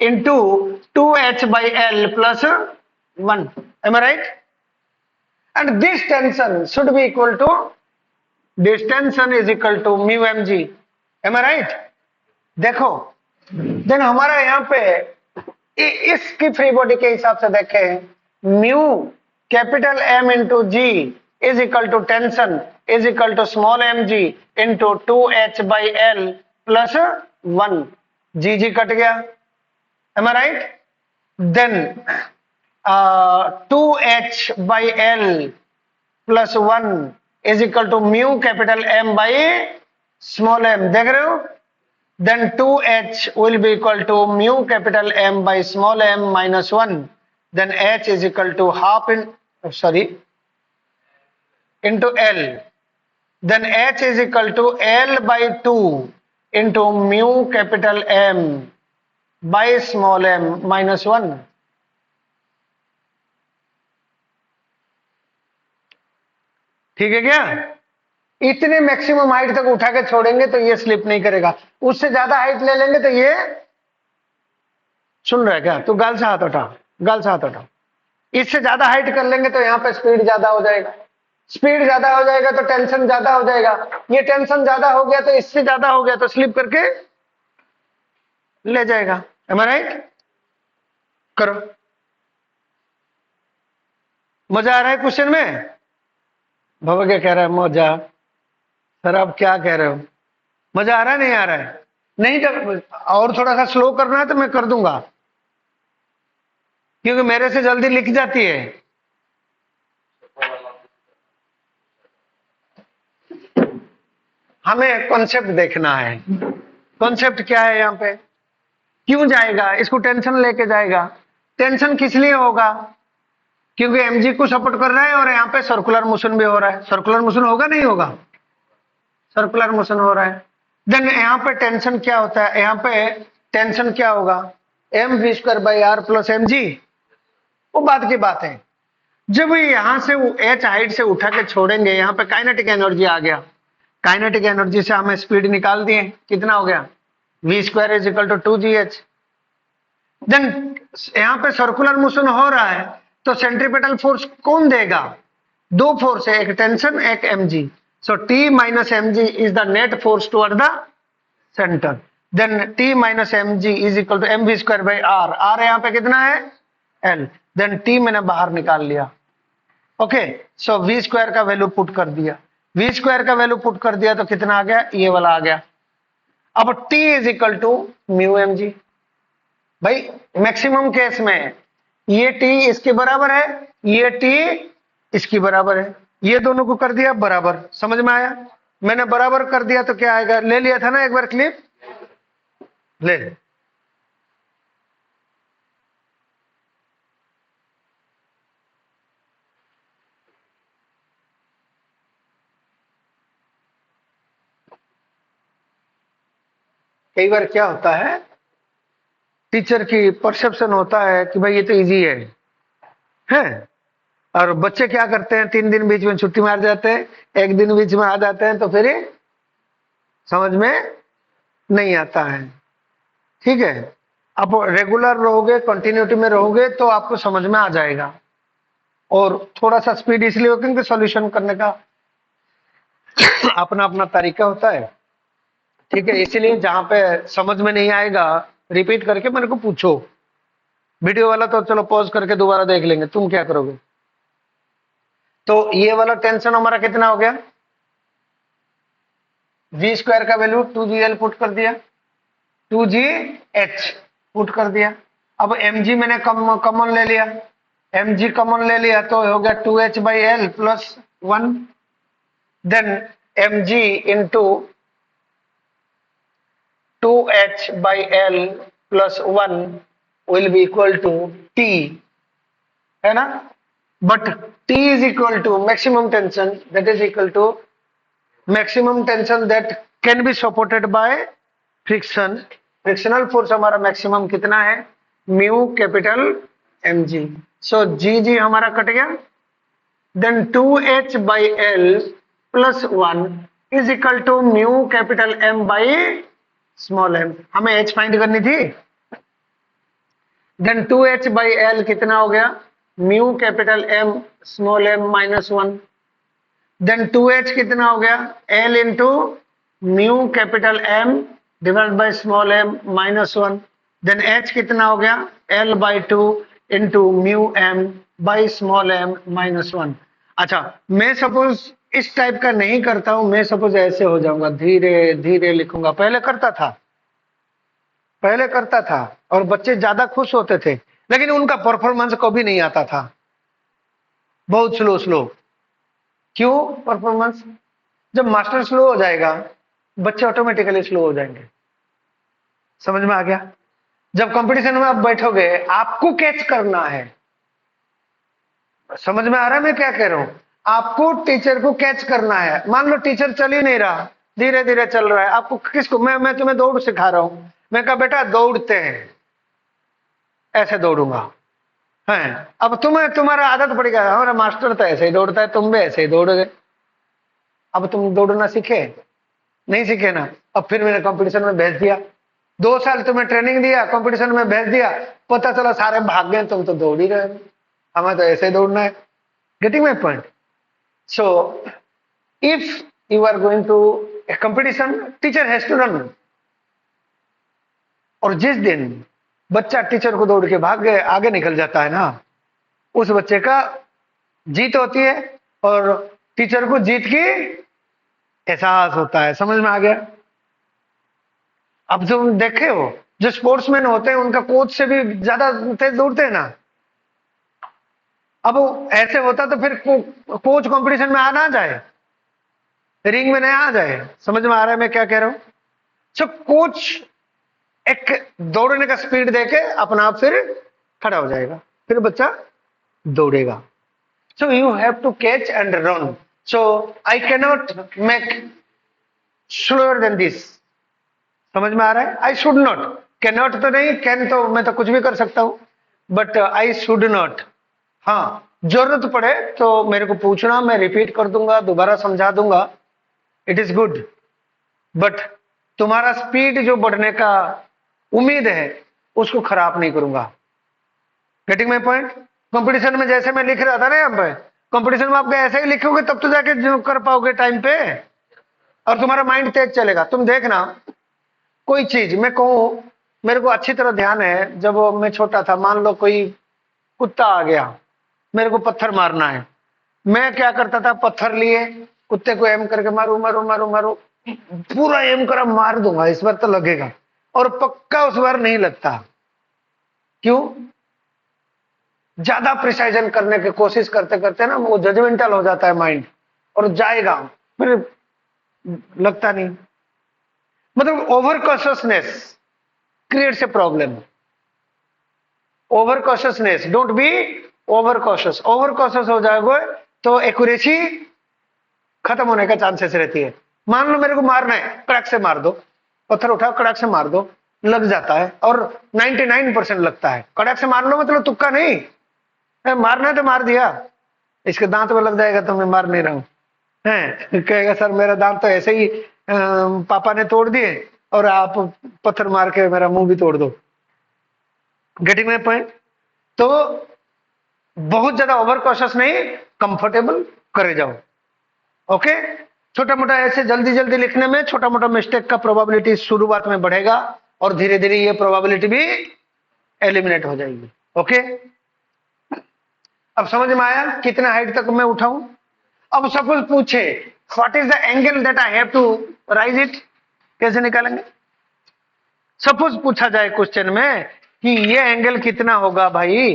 into 2h by L plus 1। Am I right? And this tension should be equal to, this tension is equal to mu mg। Am I right? देखो, देन हमारा यहाँ पे इसकी फ्री बॉडी के हिसाब से देखें, mu capital M into g is equal to tension is equal to small m g into 2h by L plus 1। G g cut गया। Am I right? Then 2h by L plus 1 is equal to mu capital M by small m. देख रहे हो? Then 2h will be equal to mu capital M by small m minus 1. Then h is equal to half into L. Then h is equal to L by 2 into mu capital M by small m minus 1. ठीक है क्या? इतने मैक्सिमम हाइट तक उठा के छोड़ेंगे तो ये स्लिप नहीं करेगा। उससे ज्यादा हाइट ले लेंगे तो ये, सुन रहा है क्या? तो गाल से हाथ उठा, गाल से हाथ उठा। इससे ज्यादा हाइट कर लेंगे तो यहाँ पे स्पीड ज्यादा हो जाएगा। स्पीड ज्यादा हो जाएगा तो टेंशन ज्यादा हो जाएगा। ये टेंशन ज्यादा हो गया तो इससे ज्यादा हो गया तो स्लिप करके ले जाएगा। M I right? करो। मजा आ रहा है क्वेश्चन में? बाबा क्या कह रहा है? मजा। सर आप क्या कह रहे हो? मजा आ रहा है नहीं आ रहा है? नहीं, जब और थोड़ा सा स्लो करना है तो मैं कर दूंगा, क्योंकि मेरे से जल्दी लिख जाती है। हमें कॉन्सेप्ट देखना है। कॉन्सेप्ट क्या है यहाँ पे? क्यों जाएगा? इसको टेंशन लेके जाएगा। टेंशन किस लिए होगा? क्योंकि एमजी को सपोर्ट कर रहा है और यहाँ पे सर्कुलर मोशन भी हो रहा है। सर्कुलर मोशन होगा नहीं होगा? सर्कुलर मोशन हो रहा है। देन यहाँ पे टेंशन क्या होता है? यहाँ पे टेंशन क्या होगा? M we square by R plus M G. वो बात की बात है। जब यहां से एच हाइट से उठा के छोड़ेंगे, यहाँ पे काइनेटिक एनर्जी आ गया। काइनेटिक एनर्जी से हमें स्पीड निकाल दिए, कितना हो गया? We square is equal to 2gh। Then यहाँ पे सर्कुलर मोशन हो रहा है तो सेंट्रीपेटल फोर्स कौन देगा? दो फोर्स है, एक टेंशन एक mg। So T minus mg is the net force toward the center. Then T minus mg is equal to mv square by r. r यहाँ पे कितना है? L. Then T मैंने बाहर निकाल लिया। ओके, सो v स्क्वायर का वैल्यू पुट कर दिया। v स्क्वायर का वैल्यू पुट कर दिया तो कितना आ गया? ये वाला आ गया। अब T is equal to mu mg। भाई मैक्सिमम केस में ये T इसके बराबर है, ये T इसकी बराबर है। ये दोनों को कर दिया बराबर। समझ में आया? मैंने बराबर कर दिया तो क्या आएगा? ले लिया था ना एक बार क्लिप? ले ले। कई बार क्या होता है, टीचर की परसेप्शन होता है कि भाई ये तो इजी है? और बच्चे क्या करते हैं? 3 दिन बीच में छुट्टी मार जाते हैं, 1 दिन बीच में आ जाते हैं, तो फिर समझ में नहीं आता है। ठीक है, आप रेगुलर रहोगे, कंटिन्यूटी में रहोगे तो आपको समझ में आ जाएगा। और थोड़ा सा स्पीड इसलिए हो क्योंकि सॉल्यूशन करने का अपना अपना तरीका होता है। ठीक है, इसलिए जहां पे समझ में नहीं आएगा रिपीट करके मेरे को पूछो। वीडियो वाला तो चलो पॉज करके दोबारा देख लेंगे, तुम क्या करोगे? तो ये वाला टेंशन हमारा कितना हो गया? v स्क्वायर का वैल्यू 2gl पुट कर दिया, 2gh पुट कर दिया। अब mg मैंने कॉमन ले लिया, mg कॉमन ले लिया तो हो गया 2h by L plus 1। then mg into 2h by l plus 1 will be equal to t, है ना, but T is equal to maximum tension, that is equal to maximum tension that can be supported by friction. Frictional force हमारा मैक्सिमम कितना है, mu capital mg. So G G हमारा कट गया, then 2h by L plus 1 is equal to mu capital m by small m. हमें h फाइंड करनी थी, देन 2h बाई एल कितना हो गया, mu capital m small m minus 1, then 2h कितना हो गया, l into mu capital m divide by small m minus 1, then h कितना हो गया, l by 2 into mu m by small m minus 1. अच्छा, मैं सपोज इस टाइप का नहीं करता हूं, मैं सपोज ऐसे हो जाऊंगा, धीरे धीरे लिखूंगा. पहले करता था और बच्चे ज्यादा खुश होते थे, लेकिन उनका परफॉर्मेंस कभी नहीं आता था, बहुत स्लो. क्यों परफॉर्मेंस? जब मास्टर स्लो हो जाएगा बच्चे ऑटोमेटिकली स्लो हो जाएंगे. समझ में आ गया? जब कंपटीशन में आप बैठोगे, आपको कैच करना है. समझ में आ रहा है मैं क्या कह रहा हूं? आपको टीचर को कैच करना है. मान लो टीचर चल ही नहीं रहा, धीरे धीरे चल रहा है, आपको किसको, मैं तुम्हें दौड़ सिखा रहा हूं, मैं कहा बेटा दौड़ते हैं, ऐसे दौड़ूंगा है. अब तुम्हारा आदत पड़ गया, हमारा मास्टर तो ऐसे ही दौड़ता है, तुम भी ऐसे ही दौड़ोगे. अब तुम दौड़ना सीखे नहीं सीखे ना, अब फिर मैंने कंपटीशन में भेज दिया, 2 साल तुम्हें ट्रेनिंग दिया, कंपटीशन में भेज दिया, पता चला सारे भाग गए, तुम तो दौड़ ही रहे हो. हमें तो ऐसे ही दौड़ना है. Getting my point? So if you are going to a competition, teacher has to run. और जिस दिन बच्चा टीचर को दौड़ के भाग गए आगे निकल जाता है ना, उस बच्चे का जीत होती है और टीचर को जीत की एहसास होता है. समझ में आ गया? अब तुम देखे हो, जो स्पोर्ट्समैन होते हैं उनका कोच से भी ज्यादा तेज दौड़ते हैं ना. अब ऐसे होता तो फिर कोच कंपटीशन में आ जाए, रिंग में नहीं आ जाए. समझ में आ रहा है मैं क्या कह रहा हूं? सो कोच एक दौड़ने का स्पीड देके अपना आप फिर खड़ा हो जाएगा, फिर बच्चा दौड़ेगा. So you have to catch and run. So I can not make slower than this. समझ में आ रहा है? I should not, can not तो नहीं, कैन तो मैं तो कुछ भी कर सकता हूं, बट आई शुड नॉट. हाँ, जरूरत पड़े तो मेरे को पूछना, मैं रिपीट कर दूंगा, दोबारा समझा दूंगा, इट इज गुड. बट तुम्हारा स्पीड जो बढ़ने का उम्मीद है उसको खराब नहीं करूंगा. Getting my point? कंपटीशन में जैसे मैं लिख रहा था ना, यहाँ पे कंपटीशन में आप ऐसे ही लिखोगे तब तो जाके जो कर पाओगे टाइम पे, और तुम्हारा माइंड तेज चलेगा. तुम देखना, कोई चीज मैं कहूं, मेरे को अच्छी तरह ध्यान है, जब मैं छोटा था, मान लो कोई कुत्ता आ गया, मेरे को पत्थर मारना है, मैं क्या करता था, पत्थर लिए कुत्ते को एम करके मारू मारू मारू मारू, पूरा एम करा, मार दूंगा, इस बार तो लगेगा, और पक्का उस बार नहीं लगता. क्यों? ज्यादा प्रिसाइजन करने की कोशिश करते करते ना वो जजमेंटल हो जाता है माइंड, और जाएगा फिर लगता नहीं. मतलब over consciousness creates a problem. Over consciousness, don't be over cautious. Over cautious हो जाओगे तो एक्यूरेसी खत्म होने का चांसेस रहती है. मान लो मेरे को मारना है, कड़क से मार दो, पत्थर उठाओ कड़क से मार दो, लग जाता है, और 99% लगता है. कड़क से मार लो मतलब तुक्का नहीं, मारना है तो मार दिया, इसके दांत में लग जाएगा तो मैं मार नहीं रहा हूं. कहेगा सर मेरा दांत तो ऐसे ही पापा ने तोड़ दिए और आप पत्थर मार के मेरा मुंह भी तोड़ दो. Getting my point? तो बहुत ज्यादा ओवर कॉशियस नहीं, कंफर्टेबल करे जाओ. ओके, छोटा मोटा ऐसे जल्दी जल्दी लिखने में छोटा मोटा मिस्टेक का प्रोबेबिलिटी शुरुआत में बढ़ेगा और धीरे धीरे ये प्रोबेबिलिटी भी एलिमिनेट हो जाएगी. ओके, अब समझ में आया कितना हाइट तक मैं उठाऊं? अब सपोज पूछे what is the angle that I have to raise it, कैसे निकालेंगे? सपोज पूछा जाए क्वेश्चन में कि ये एंगल कितना होगा भाई,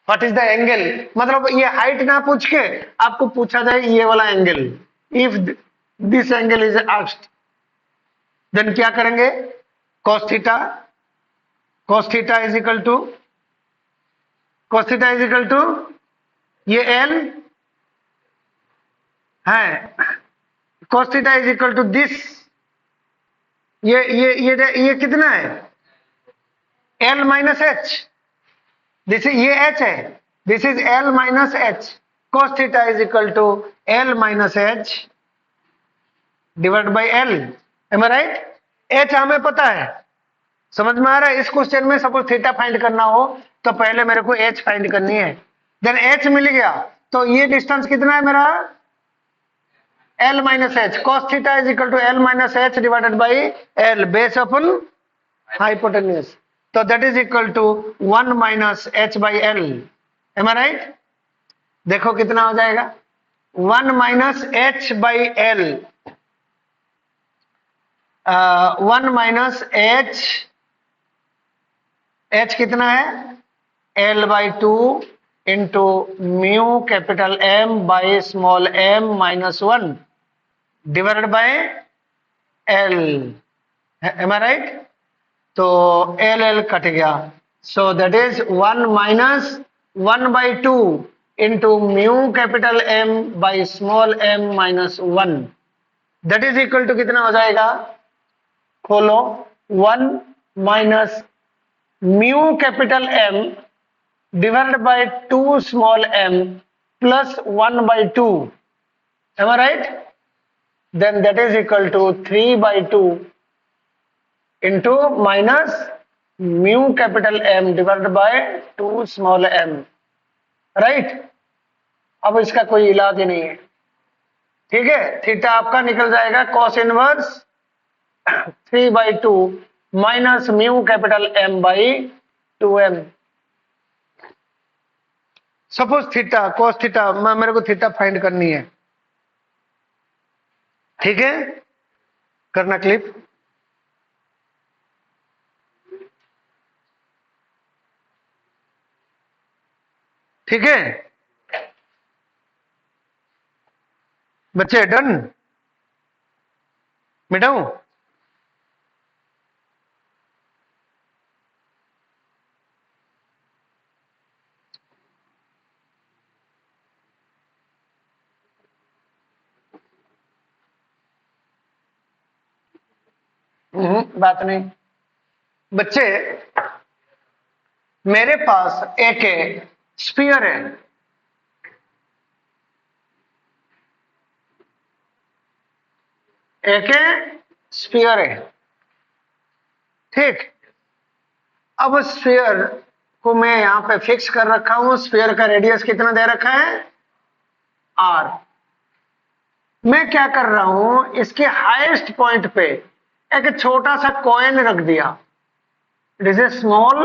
व्हाट इज द एंगल, मतलब ये हाइट ना पूछ के आपको पूछा जाए ये वाला angle, if this angle is asked, then क्या करेंगे? cos theta, cos theta is equal to, cos theta is equal to ये एल है, cos theta is equal to this, ये कितना है? L minus H, this is ये एच है, this is L minus H, cos theta is equal to L minus H divide by L, am I right? H हमें पता है, समझ में आ रहा है? इस क्वेश्चन में सपोज थीटा फाइंड करना हो तो पहले मेरे को एच फाइंड करनी है, देन एच मिल गया तो ये डिस्टेंस कितना है मेरा? L minus H, cos theta is equal to L minus h divided by l base upon hypotenuse, तो that is equal to 1 minus H by L, am I right? देखो कितना हो जाएगा, 1 minus H by l, 1 minus h, h कितना है? L by two into mu capital M by small M minus 1 divided by l, am I right? तो एल एल कट गया, so that is 1 minus 1 by two into mu capital M by small M minus 1, that is equal to कितना हो जाएगा? खोलो, 1 minus mu capital M divided by 2 small M plus 1 by 2, am I right? Then that is equal to 3 by 2 into minus mu capital M divided by 2 small M, right? अब इसका कोई इलाज ही नहीं है, ठीक है? थीटा आपका निकल जाएगा cos inverse 3 by 2 minus mu capital M by 2m। Suppose theta cos theta, मेरे को थीटा फाइंड करनी है, ठीक है? करना क्लिप, ठीक है बच्चे? डन, मिटाऊं? बात नहीं बच्चे, मेरे पास एक स्फीयर है, एक स्फीयर है, ठीक? अब स्फीयर को मैं यहां पे फिक्स कर रखा हूं, स्फीयर का रेडियस कितना दे रखा है? आर। मैं क्या कर रहा हूं, इसके हाईएस्ट पॉइंट पे एक छोटा सा कॉइन रख दिया, it is a small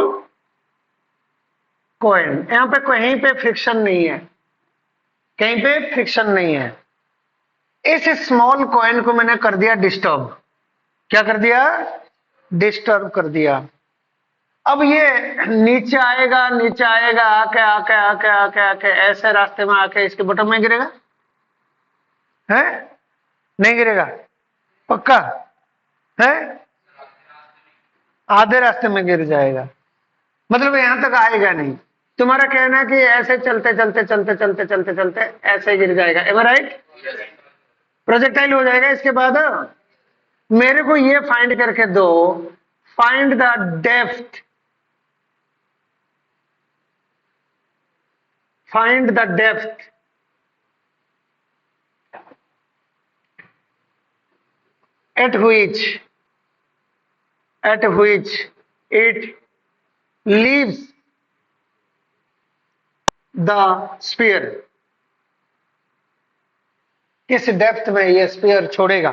coin, यहां पे कहीं पे फ्रिक्शन नहीं है, कहीं पे फ्रिक्शन नहीं है, इस स्मॉल कॉइन को मैंने कर दिया डिस्टर्ब, क्या कर दिया? डिस्टर्ब कर दिया। अब ये नीचे आएगा, नीचे आएगा, आके आके आके आके आके ऐसे रास्ते में आके इसके बॉटम में गिरेगा, है? नहीं गिरेगा? पक्का है? आधे रास्ते में गिर जाएगा, मतलब यहां तक आएगा नहीं। तुम्हारा कहना है कि ऐसे चलते चलते चलते चलते चलते चलते ऐसे गिर जाएगा, एम आई राइट? प्रोजेक्टाइल हो जाएगा। इसके बाद मेरे को ये फाइंड करके दो, find the depth, find the depth at which it leaves the sphere, किस डेप्थ में ये स्फीयर छोड़ेगा?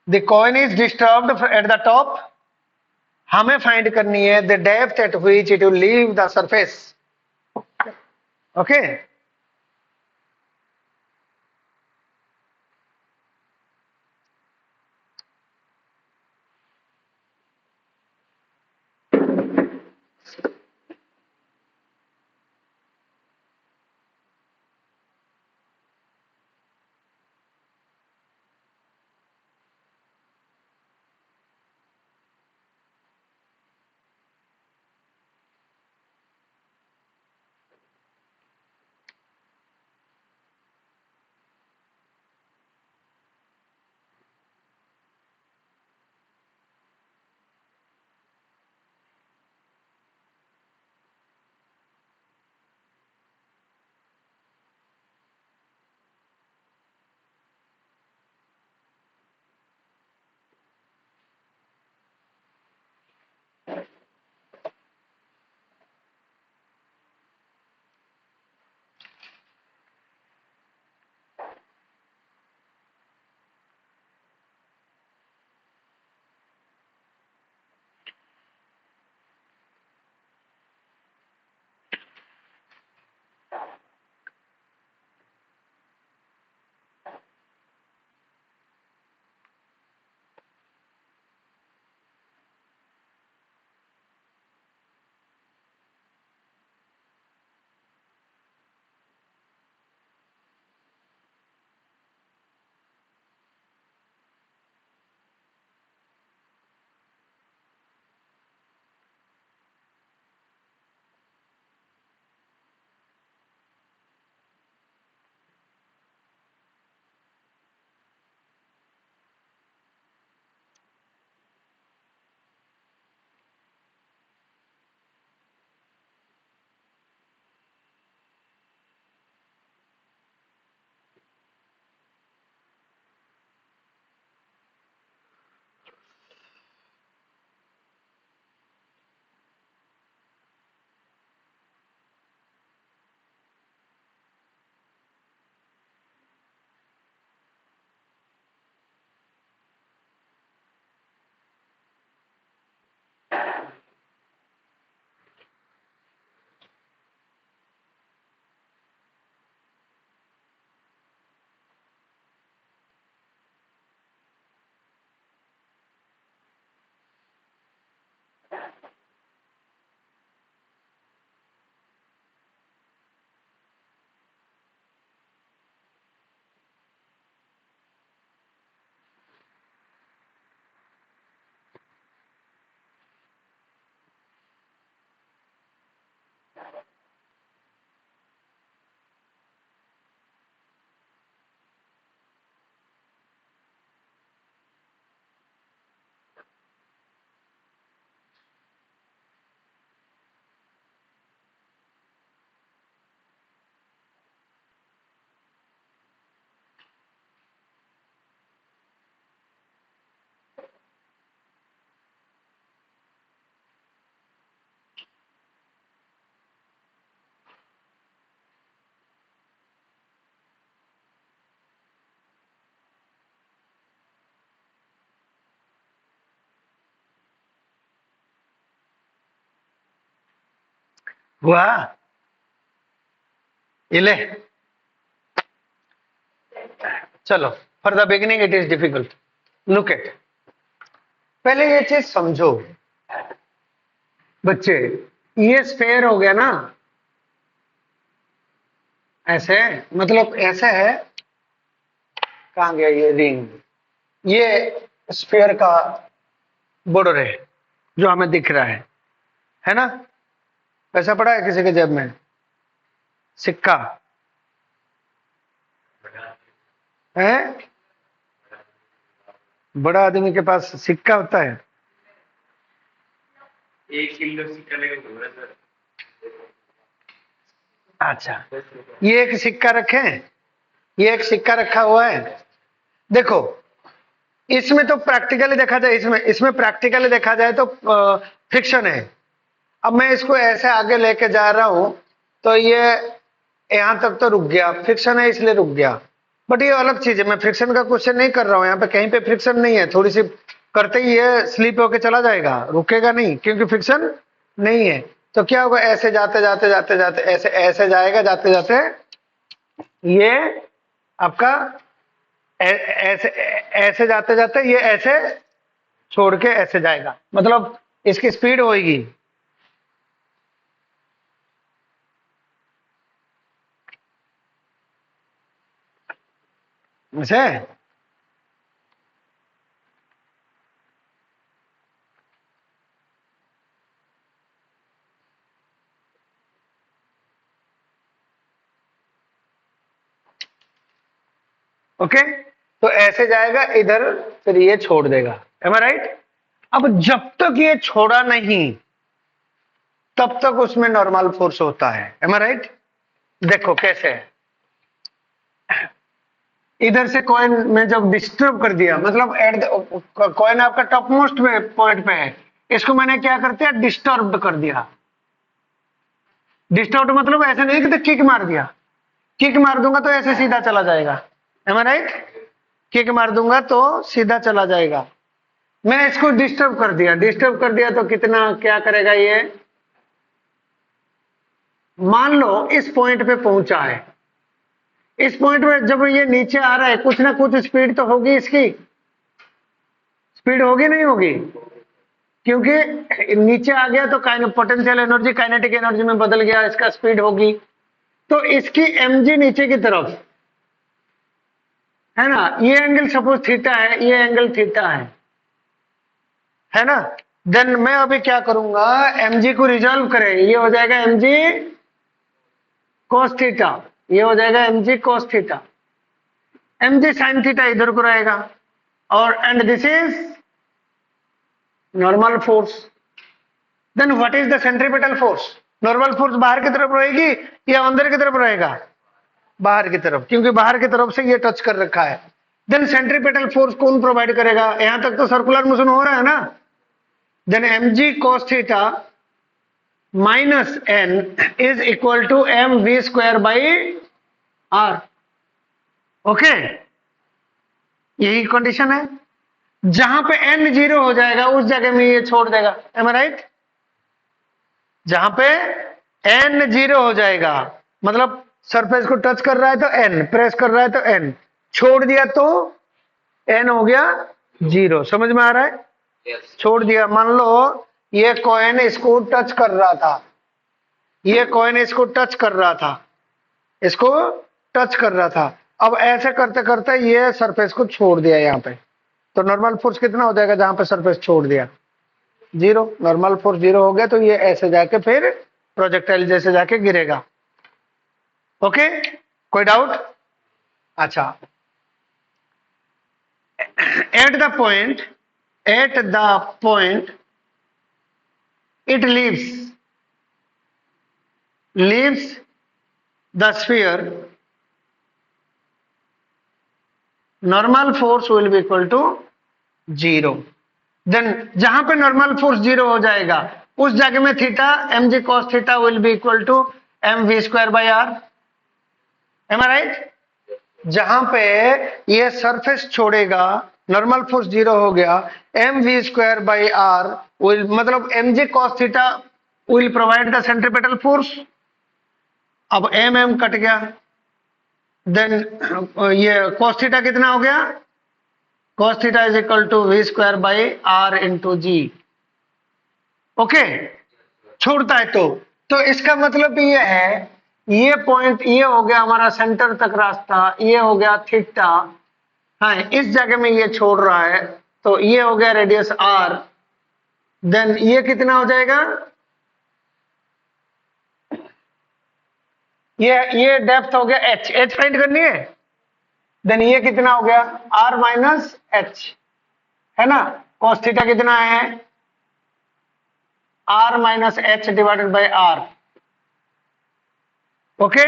The coin is disturbed eight the top, हमें फाइंड करनी है the depth at which it will leave the surface, okay? हुआ? ये ले, चलो, for the beginning it is difficult. Look at, पहले ये चीज समझो बच्चे, ये स्फेयर हो गया ना, ऐसे, मतलब ऐसे है, कहाँ गया ये रिंग, ये स्फेयर का बॉर्डर है जो हमें दिख रहा है ना? पैसा पड़ा है किसी के जेब में? सिक्का है? बड़ा आदमी के पास सिक्का होता है? 1 किलो सिक्का लेके घूम सर। अच्छा, ये एक सिक्का रखें, ये एक सिक्का रखा हुआ है। देखो, इसमें तो प्रैक्टिकली देखा जाए, इसमें प्रैक्टिकली देखा जाए तो फ्रिक्शन है। अब मैं इसको ऐसे आगे लेके जा रहा हूं तो ये यहां तक तो रुक गया, फ्रिक्शन है इसलिए रुक गया। बट ये अलग चीज है, मैं फ्रिक्शन का क्वेश्चन नहीं कर रहा हूं, यहाँ पे कहीं पे फ्रिक्शन नहीं है, थोड़ी सी करते ही ये स्लिप होके चला जाएगा, रुकेगा नहीं क्योंकि फ्रिक्शन नहीं है। तो क्या होगा, ऐसे जाते जाते जाते जाते ऐसे ऐसे जाएगा, जाते जाते ये आपका ऐसे ऐसे जाते जाते ये ऐसे छोड़ के ऐसे जाएगा, मतलब इसकी स्पीड होगी ऐसे। ओके, तो ऐसे जाएगा इधर, फिर ये छोड़ देगा, एम आई राइट? अब जब तक ये छोड़ा नहीं तब तक उसमें नॉर्मल फोर्स होता है, एम आई राइट? देखो कैसे है, इधर से कॉइन में जब डिस्टर्ब कर दिया, मतलब एट कॉइन आपका टॉप मोस्ट पॉइंट पे है, इसको मैंने क्या कर दिया, डिस्टर्ब कर दिया। डिस्टर्ब मतलब ऐसे नहीं कि किक मार दिया, किक मार दूंगा तो ऐसे सीधा चला जाएगा, एम आई राइट? किक मार दूंगा तो सीधा चला जाएगा। मैंने इसको डिस्टर्ब कर दिया, डिस्टर्ब कर दिया तो कितना क्या करेगा ये, मान लो इस पॉइंट पे पहुंचा है, इस पॉइंट पे जब ये नीचे आ रहा है कुछ ना कुछ स्पीड तो होगी, इसकी स्पीड होगी नहीं होगी? क्योंकि नीचे आ गया तो पोटेंशियल एनर्जी काइनेटिक एनर्जी में बदल गया, इसका स्पीड होगी। तो इसकी mg नीचे की तरफ है ना, ये एंगल सपोज थीटा है, ये एंगल थीटा है ना? देन मैं अभी क्या करूंगा, mg को रिजॉल्व करें, ये हो जाएगा mg cos थीटा, ये हो जाएगा mg cos theta, mg sin theta इधर को रहेगा, और and this is normal force. Then what is the centripetal force? Normal force बाहर की तरफ रहेगी या अंदर की तरफ रहेगा? बाहर की तरफ, क्योंकि बाहर की तरफ से ये टच कर रखा है। देन सेंट्रीपिटल फोर्स कौन प्रोवाइड करेगा? यहां तक तो सर्कुलर मोशन हो रहा है ना, देन mg cos theta minus n is equal to mv square by r। Okay, यही कंडीशन है, जहां पे n जीरो हो जाएगा उस जगह में ये छोड़ देगा, एम आई राइट? जहां पे n जीरो हो जाएगा, मतलब सरफेस को टच कर रहा है तो n, प्रेस कर रहा है तो n, छोड़ दिया तो n हो गया जीरो। समझ में आ रहा है? छोड़ दिया, मान लो ये कॉइन इसको टच कर रहा था, ये कॉइन इसको टच कर रहा था, इसको टच कर रहा था, अब ऐसे करते करते ये सरफेस को छोड़ दिया यहाँ पे, तो नॉर्मल फोर्स कितना हो जाएगा जहां पे सरफेस छोड़ दिया? जीरो। नॉर्मल फोर्स जीरो हो गया तो ये ऐसे जाके फिर प्रोजेक्टाइल जैसे जाके गिरेगा। ओके, कोई डाउट? अच्छा, at the point it leaves the sphere, normal force will be equal to 0। Then जहां पे नॉर्मल फोर्स 0 हो जाएगा उस जगह में theta mg cos theta will be equal to mv square by r, am I right? जहां पे ये सरफेस छोड़ेगा नॉर्मल फोर्स 0 हो गया, mv square by r will, मतलब mg cos theta will provide the centripetal force. अब एम कट गया, देन ये cos थीटा कितना हो गया, cos theta is equal to we square by are into G. Okay, छोड़ता है तो इसका मतलब ये है, ये पॉइंट ये हो गया हमारा सेंटर तक रास्ता, ये हो गया थीटा, हाँ इस जगह में ये छोड़ रहा है, तो ये हो गया रेडियस आर। देन ये कितना हो जाएगा, ये डेप्थ हो गया एच, एच फाइंड करनी है। देन ये कितना हो गया आर माइनस एच, है ना। cos थीटा कितना है, r minus h divided by r. Okay,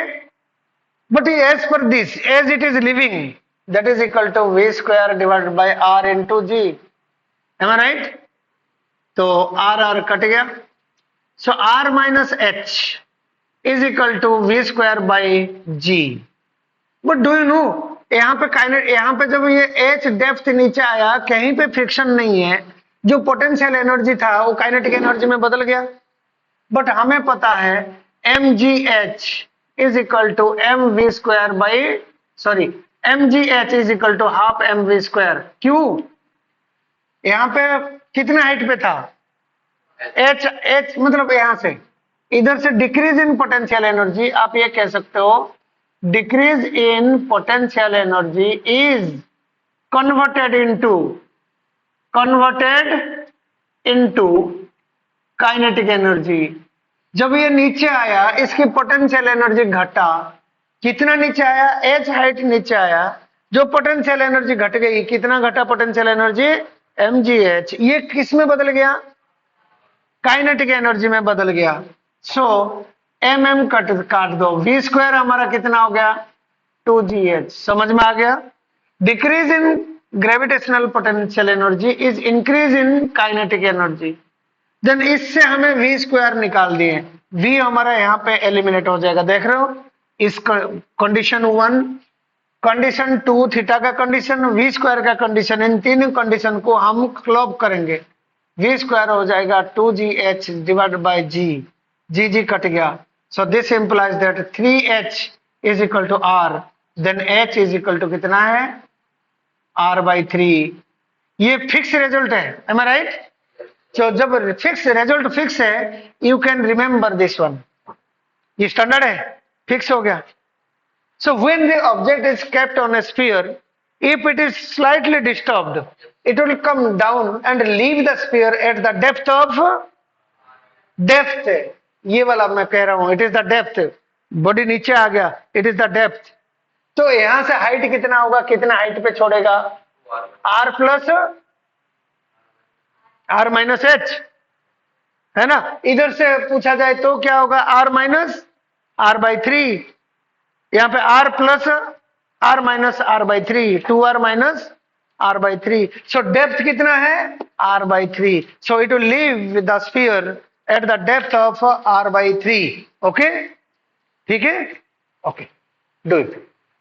but as per this, as it is leaving, that is equal to we square divided by are into g, am I right. तो आर कट गया, so r minus h is equal to we square by g. But do you know, यहाँ पे यहाँ पे जब ये एच डेप्थ नीचे आया, कहीं पे फ्रिक्शन नहीं है, जो पोटेंशियल एनर्जी था वो काइनेटिक एनर्जी में बदल गया। बट हमें पता है M ji H is equal to M we square by, sorry M ji H is equal to half M we square. क्यों, यहाँ पे कितना हाइट पे था, एच, एच मतलब यहां से इधर से डिक्रीज इन पोटेंशियल एनर्जी, आप ये कह सकते हो decrease in potential energy is converted into kinetic energy. जब ये नीचे आया, इसकी पोटेंशियल एनर्जी घटा, कितना नीचे आया, एच हाइट नीचे आया, जो पोटेंशियल एनर्जी घट गई, कितना घटा पोटेंशियल एनर्जी, एम जी एच। ये किस में बदल गया, काइनेटिक एनर्जी में बदल गया। सो एम काट दो, वी स्क्वायर हमारा कितना हो गया 2gh। समझ में आ गया, decrease in gravitational potential energy is increase in kinetic energy. Then इससे हमें वी स्क्वायर निकाल दिए, वी हमारा यहाँ पे एलिमिनेट हो जाएगा, देख रहे हो। इस कंडीशन 1, कंडीशन 2 थीटा का कंडीशन, वी स्क्वायर का कंडीशन, इन तीन कंडीशन को हम क्लब करेंगे, वी स्क्वायर हो जाएगा 2gh divided by G cut गया। So this implies that 3h is equal to R, then h is equal to कितना है r/3। ये फिक्स रिजल्ट है, एम आई राइट। तो जब फिक्स रिजल्ट फिक्स है, you can remember this one, ये स्टैंडर्ड है, फिक्स हो गया। So when the object is kept on a sphere, if it is slightly disturbed, it will come down and leave the sphere at the depth of depth। ये वाला मैं कह रहा हूं, it is the depth, body नीचे आ गया, it is the depth। तो यहां से हाइट कितना होगा, कितना हाइट पे छोड़ेगा, r plus r minus H, है ना। इधर से पूछा जाए तो क्या होगा, r माइनस r/3, यहाँ पे r plus r minus r/3, 2r minus r/3। सो डेप्थ कितना है, r/3। So it will leave with the sphere at the depth of r/3। Okay, ठीक है, ओके, डू इट।